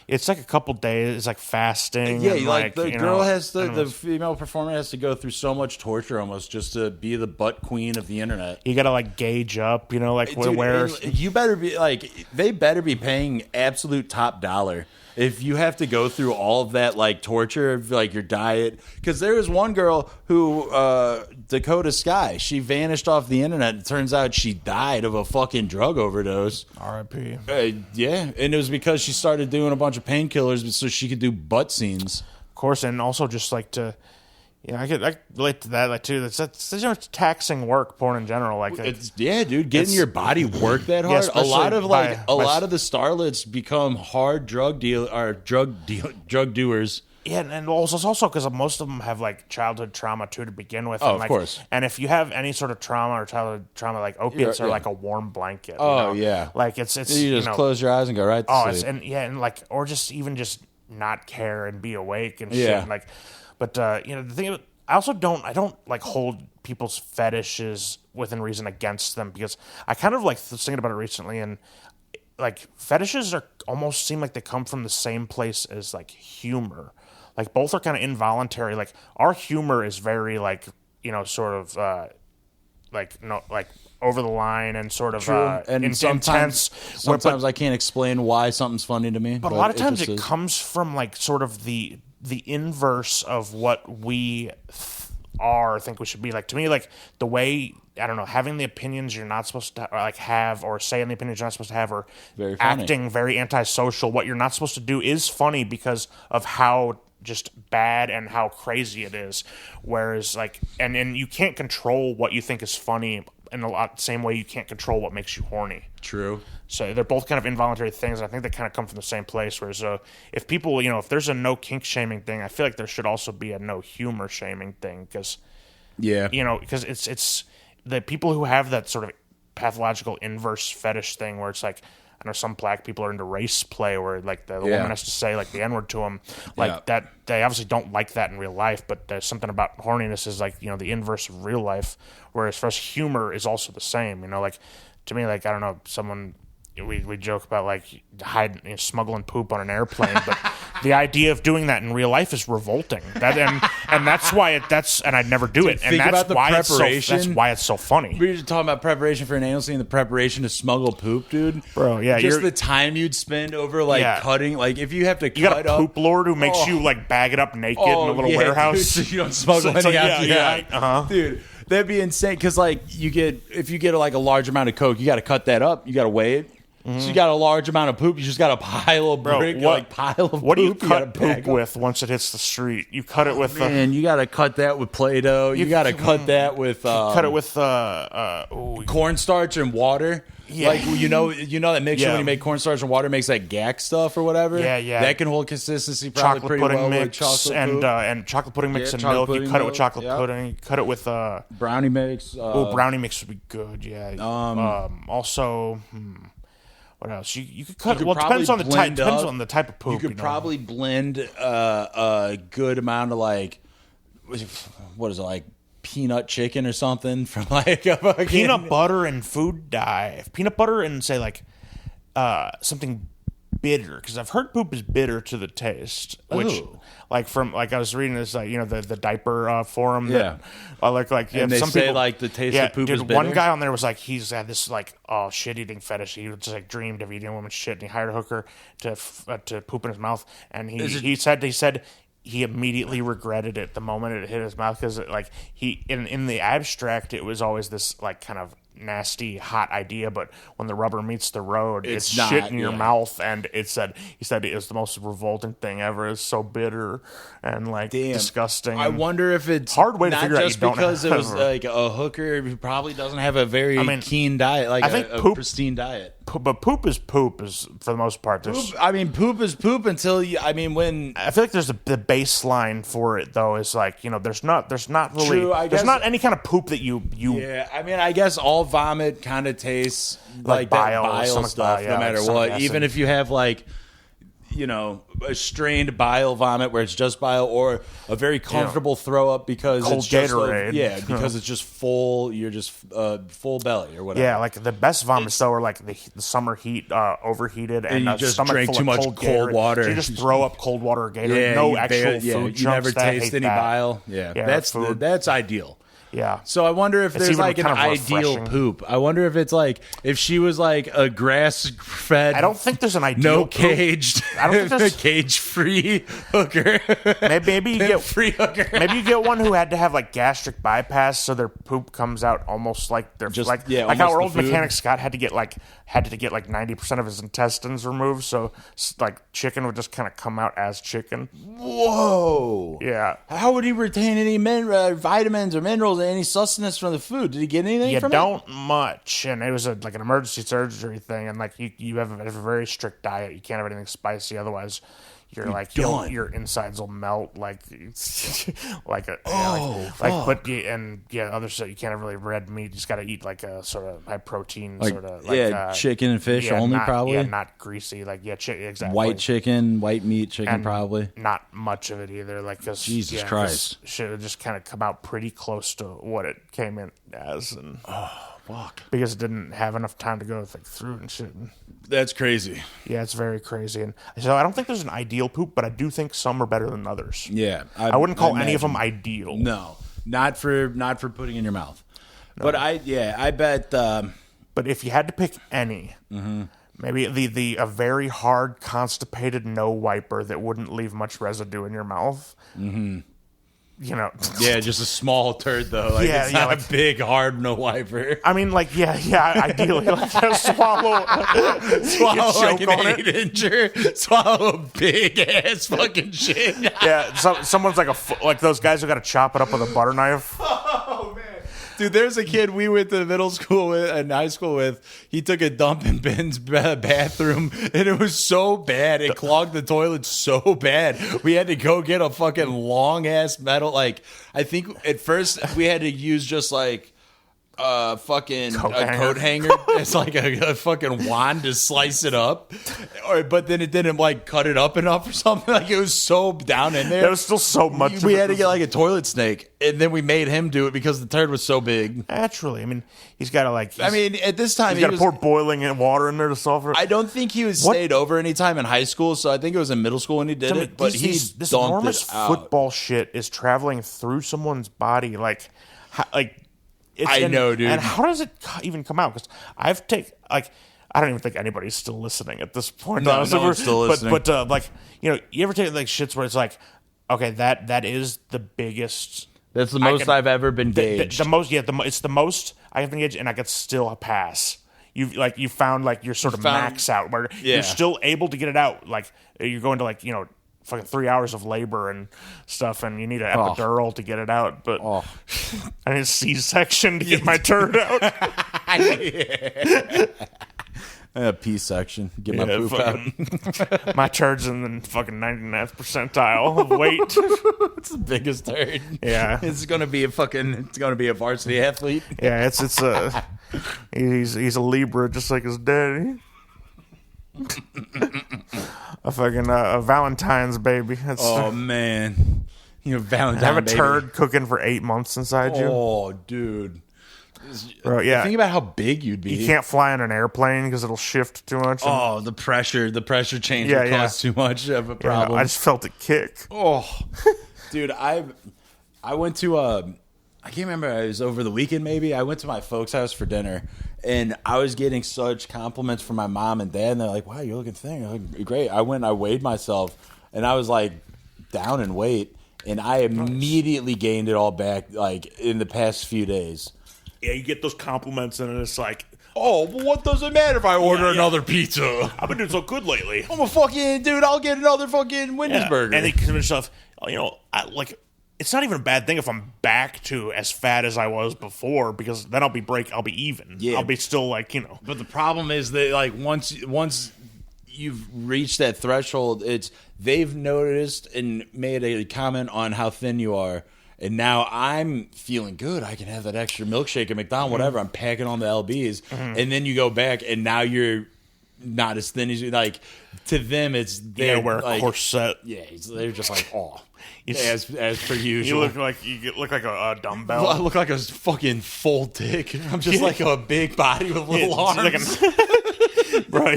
It's like a couple days, it's like fasting. Yeah, and like the girl has to, the female performer has to go through so much torture almost just to be the butt queen of the internet. You got to like gauge up, you know, like where you better be like, they better be paying absolute top dollar if you have to go through all of that like torture of like your diet. Because there was one girl who Dakota Sky, she vanished off the internet. It turns out she died of a fucking drug overdose. R.I.P. Yeah, and it was because she started doing a bunch of painkillers so she could do butt scenes. Of course, and also just like to, you know, I relate to that like too. That's you know, it's taxing work, porn in general. Like dude, getting your body work that hard. A lot of the starlets become hard drug doers. Yeah, and also because most of them have like childhood trauma too to begin with. Oh, and, like, of course. And if you have any sort of trauma or childhood trauma, like opiates are like a warm blanket. Oh, you know? yeah. Like it's you just close your eyes and go right to sleep. And like, or just even just not care and be awake and shit. And like, but you know, the thing I don't like hold people's fetishes within reason against them, because I kind of like thinking about it recently, and like fetishes almost seem like they come from the same place as like humor. Like both are kind of involuntary. Like our humor is very like, you know, sort of like over the line and sort of and sometimes I can't explain why something's funny to me. But a lot of times it comes from like sort of the inverse of what we think we should be. Like to me, like the way, I don't know, having the opinions you're not supposed to like have, or saying the opinions you're not supposed to have, or acting very antisocial, what you're not supposed to do is funny because of how just bad and how crazy it is. Whereas like, and you can't control what you think is funny in a lot the same way you can't control what makes you horny. True. So they're both kind of involuntary things. I think they kind of come from the same place. Whereas if people, you know, if there's a no kink shaming thing, I feel like there should also be a no humor shaming thing. Because, you know, because it's the people who have that sort of pathological inverse fetish thing where it's like, I know some black people are into race play where like the woman has to say like the N-word to them, like that. They obviously don't like that in real life, but there's something about horniness is like, you know, the inverse of real life. Whereas for us, humor is also the same. You know, like to me, like I don't know, we joke about like smuggling poop on an airplane, but the idea of doing that in real life is revolting. And that's why and I'd never do it. And that's why it's so funny. We were just talking about preparation for an anal scene, the preparation to smuggle poop, dude. Bro, yeah, just the time you'd spend over like cutting, like if you have to, you got a poop lord who makes you like bag it up naked in a little warehouse, dude, so you don't smuggle any out. Dude. That'd be insane because, like, if you get like a large amount of coke, you got to cut that up. You got to weigh it. Mm-hmm. So you got a large amount of poop. You just got a pile of poop. What do you cut poop with once it hits the street? You cut it with you got to cut that with Play-Doh. You got to cut that with cut it with cornstarch and water. Yeah. Like you know that mixture when you make cornstarch and water makes that gack stuff or whatever. Yeah. That can hold consistency probably chocolate pretty pudding well mix with chocolate and chocolate pudding mix and milk. You cut it with chocolate pudding. You cut it with brownie mix. Brownie mix would be good. Yeah. Also. What else? You could cut. Well, it depends on the type of poop. You could probably blend a good amount of like, what is it, like peanut chicken or something from like a fucking peanut butter and food dye. Peanut butter and say like something bitter, because I've heard poop is bitter to the taste, which like I was reading this the diaper forum that and they some say people, the taste of poop is bitter. One guy on there was like, he's had this shit eating fetish. He just like dreamed of eating a woman's shit, and he hired a hooker to poop in his mouth, and he said he immediately regretted it the moment it hit his mouth, because like in the abstract it was always this like kind of nasty hot idea, but when the rubber meets the road, it's shit in your mouth. And he said it was the most revolting thing ever. It's so bitter and like disgusting. I wonder if it's hard way to figure out just because it was like a hooker who probably doesn't have a very keen diet, like I think a pristine diet. But poop is for the most part. Poop is poop until when I feel like there's the baseline for it though is like there's not really there's not any kind of poop that you I guess all vomit kind of tastes like bile, that bile stuff, no matter what. Acid. Even if you have like a strained bile vomit where it's just bile, or a very comfortable throw up because cold it's just Gatorade. because it's just full. You're just full belly or whatever. Yeah, like the best vomits though are like the summer heat, overheated, and you just stomach drink full too much cold water. So you just throw up cold water or Gatorade. No actual food. You never taste any bile. Yeah, that's ideal. Yeah. So I wonder if there's like an ideal poop. I wonder if it's like if she was like a grass-fed. I don't think there's an ideal no caged. I don't think there's cage-free hooker. Maybe you get free hooker. Maybe you get one who had to have like gastric bypass, so their poop comes out almost like they're just like how our old mechanic Scott had to get like 90% of his intestines removed, so like chicken would just kind of come out as chicken. Whoa. Yeah. How would he retain any vitamins or minerals? Any sustenance from the food? Did he get anything from it? You don't much, and it was like an emergency surgery thing, and like you have a very strict diet. You can't have anything spicy, otherwise you're like your insides will melt like other stuff. You can't have really red meat. You just got to eat like a sort of high protein chicken and fish only, probably not greasy, exactly white chicken, white meat chicken, and probably not much of it either, like cause, Jesus Christ should have just kind of come out pretty close to what it came in as, and fuck, because it didn't have enough time to go through and shit. That's crazy. Yeah, it's very crazy. And so I don't think there's an ideal poop, but I do think some are better than others. Yeah. I wouldn't call any of them ideal. No. Not for putting in your mouth. No. But I bet but if you had to pick any, maybe a very hard constipated no wiper that wouldn't leave much residue in your mouth. Mm-hmm. Yeah, just a small turd though. Like it's not a big hard no wiper. I mean, ideally, swallow like an 8-incher, swallow a big ass fucking shit. Yeah, someone's like those guys who got to chop it up with a butter knife. Oh man. Dude, there's a kid we went to middle school with and high school with. He took a dump in Ben's bathroom, and it was so bad. It clogged the toilet so bad. We had to go get a fucking long-ass metal. Like, I think at first we had to use just like a coat hanger. It's like a fucking wand to slice it up, but then it didn't like cut it up enough or something. Like it was so down in there. There was still so much. We had to get like a toilet snake, and then we made him do it because the turd was so big. Naturally, I mean, he's got to at this time he's got to pour boiling water in there to solve it. I don't think he stayed over any time in high school, so I think it was in middle school when he did it. But this enormous football shit is traveling through someone's body, I know, dude. And how does it even come out? Because I've taken, I don't even think anybody's still listening at this point. No one's still listening. But you ever take shits where it's like, okay, that is the biggest. That's the most I've ever been gauged. The most, it's the most I have been gauged, and I could still pass. You found your sort of max out where you're still able to get it out. Like you're going to fucking 3 hours of labor and stuff, and you need an epidural to get it out. But I need a C-section to get my turd out. A P-section. Get my poop out. My turd's in the fucking 99th percentile of weight. It's the biggest turd. Yeah. It's gonna be a varsity athlete. Yeah, he's a Libra just like his daddy. A Valentine's baby. Man, Valentine's. Have a turd cooking for 8 months inside you. Oh, dude, Bro, yeah. Think about how big you'd be. You can't fly on an airplane because it'll shift too much. Oh, the pressure change would cause too much of a problem. I just felt it kick. Oh, dude, I went to I can't remember. It was over the weekend, maybe. I went to my folks' house for dinner, and I was getting such compliments from my mom and dad. And they're like, "Wow, you're looking thin. You're looking great." I went and I weighed myself, and I was like down in weight, and I immediately gained it all back like in the past few days. Yeah, you get those compliments, and it's like, oh, well, what does it matter if I order another pizza? I've been doing so good lately. I'm a fucking dude. I'll get another fucking Wendy's burger. And they convince yourself, it's not even a bad thing if I'm back to as fat as I was before, because then I'll be even. Yeah. I'll be still But the problem is that like once you've reached that threshold, they've noticed and made a comment on how thin you are. And now I'm feeling good. I can have that extra milkshake at McDonald's, whatever. I'm packing on the LBs. And then you go back, and now you're not as thin as you. Like, to them, it's... They wear a corset. Yeah, they're just like, oh. As per usual. You look like a dumbbell. I look like a fucking full dick. I'm just like a big body with little arms. Bro,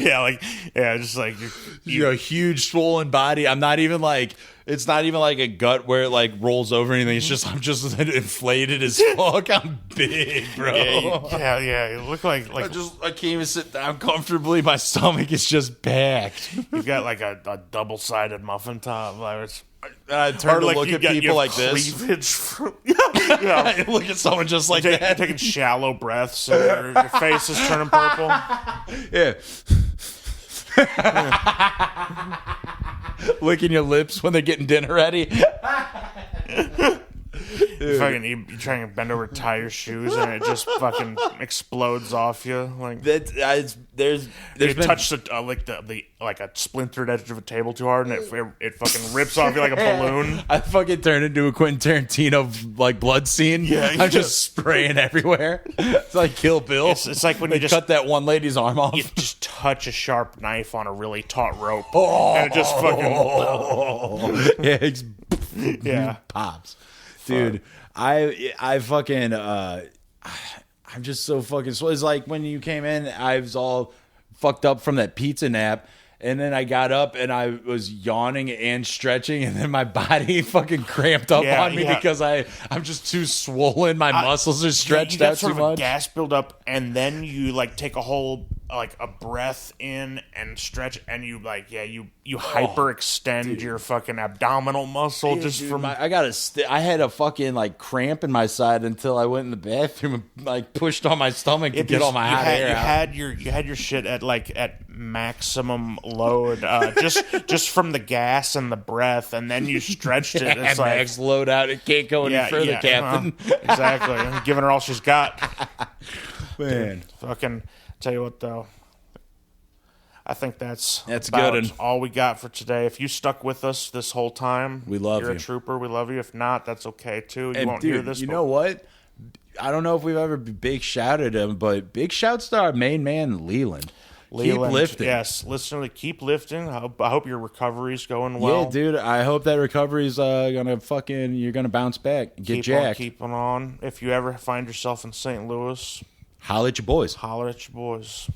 just like... You're a huge swollen body. I'm not even like... It's not even like a gut where it like rolls over or anything. It's just I'm just inflated as fuck. I'm big, bro. Yeah. You look like I can't even sit down comfortably. My stomach is just packed. You've got like a double-sided muffin top. I turn to look at people like this. Yeah. Look at someone just like that. Taking shallow breaths. And your face is turning purple. Yeah. Licking your lips when they're getting dinner ready. You trying to bend over to tie your shoes and it just fucking explodes off you. Like there's touched a splintered edge of a table too hard and it fucking rips off you like a balloon. I fucking turn into a Quentin Tarantino like blood scene. Yeah, I'm just spraying everywhere. It's like Kill Bill. It's like when they you just cut that one lady's arm off. You just touch a sharp knife on a really taut rope, and it just fucking pops. Dude, I fucking I'm just so fucking swole. It's like when you came in, I was all fucked up from that pizza nap, and then I got up and I was yawning and stretching, and then my body fucking cramped up on me because I'm just too swollen. My muscles are stretched out too much. Gas buildup, and then you like take a whole a breath in and stretch, and you hyperextend your fucking abdominal muscle I had a fucking like cramp in my side until I went in the bathroom and like pushed on my stomach to get all my hot air out. You had your shit at maximum load, just from the gas and the breath, and then you stretched it. It's like max load out. It can't go any further, Captain. Exactly. Giving her all she's got. Man, fucking. Tell you what, though, I think that's good. All we got for today. If you stuck with us this whole time, we love you're you. a trooper. We love you. If not, that's okay too. You won't dude, hear this. You know what? I don't know if we've ever big shouted him, but big shouts to our main man Leland. Keep lifting. Yes, listen, keep lifting. I hope your recovery's going well. Yeah, dude. I hope that recovery's you're gonna bounce back. Get jacked. Keep on. If you ever find yourself in St. Louis, holler at your boys. Holler at your boys.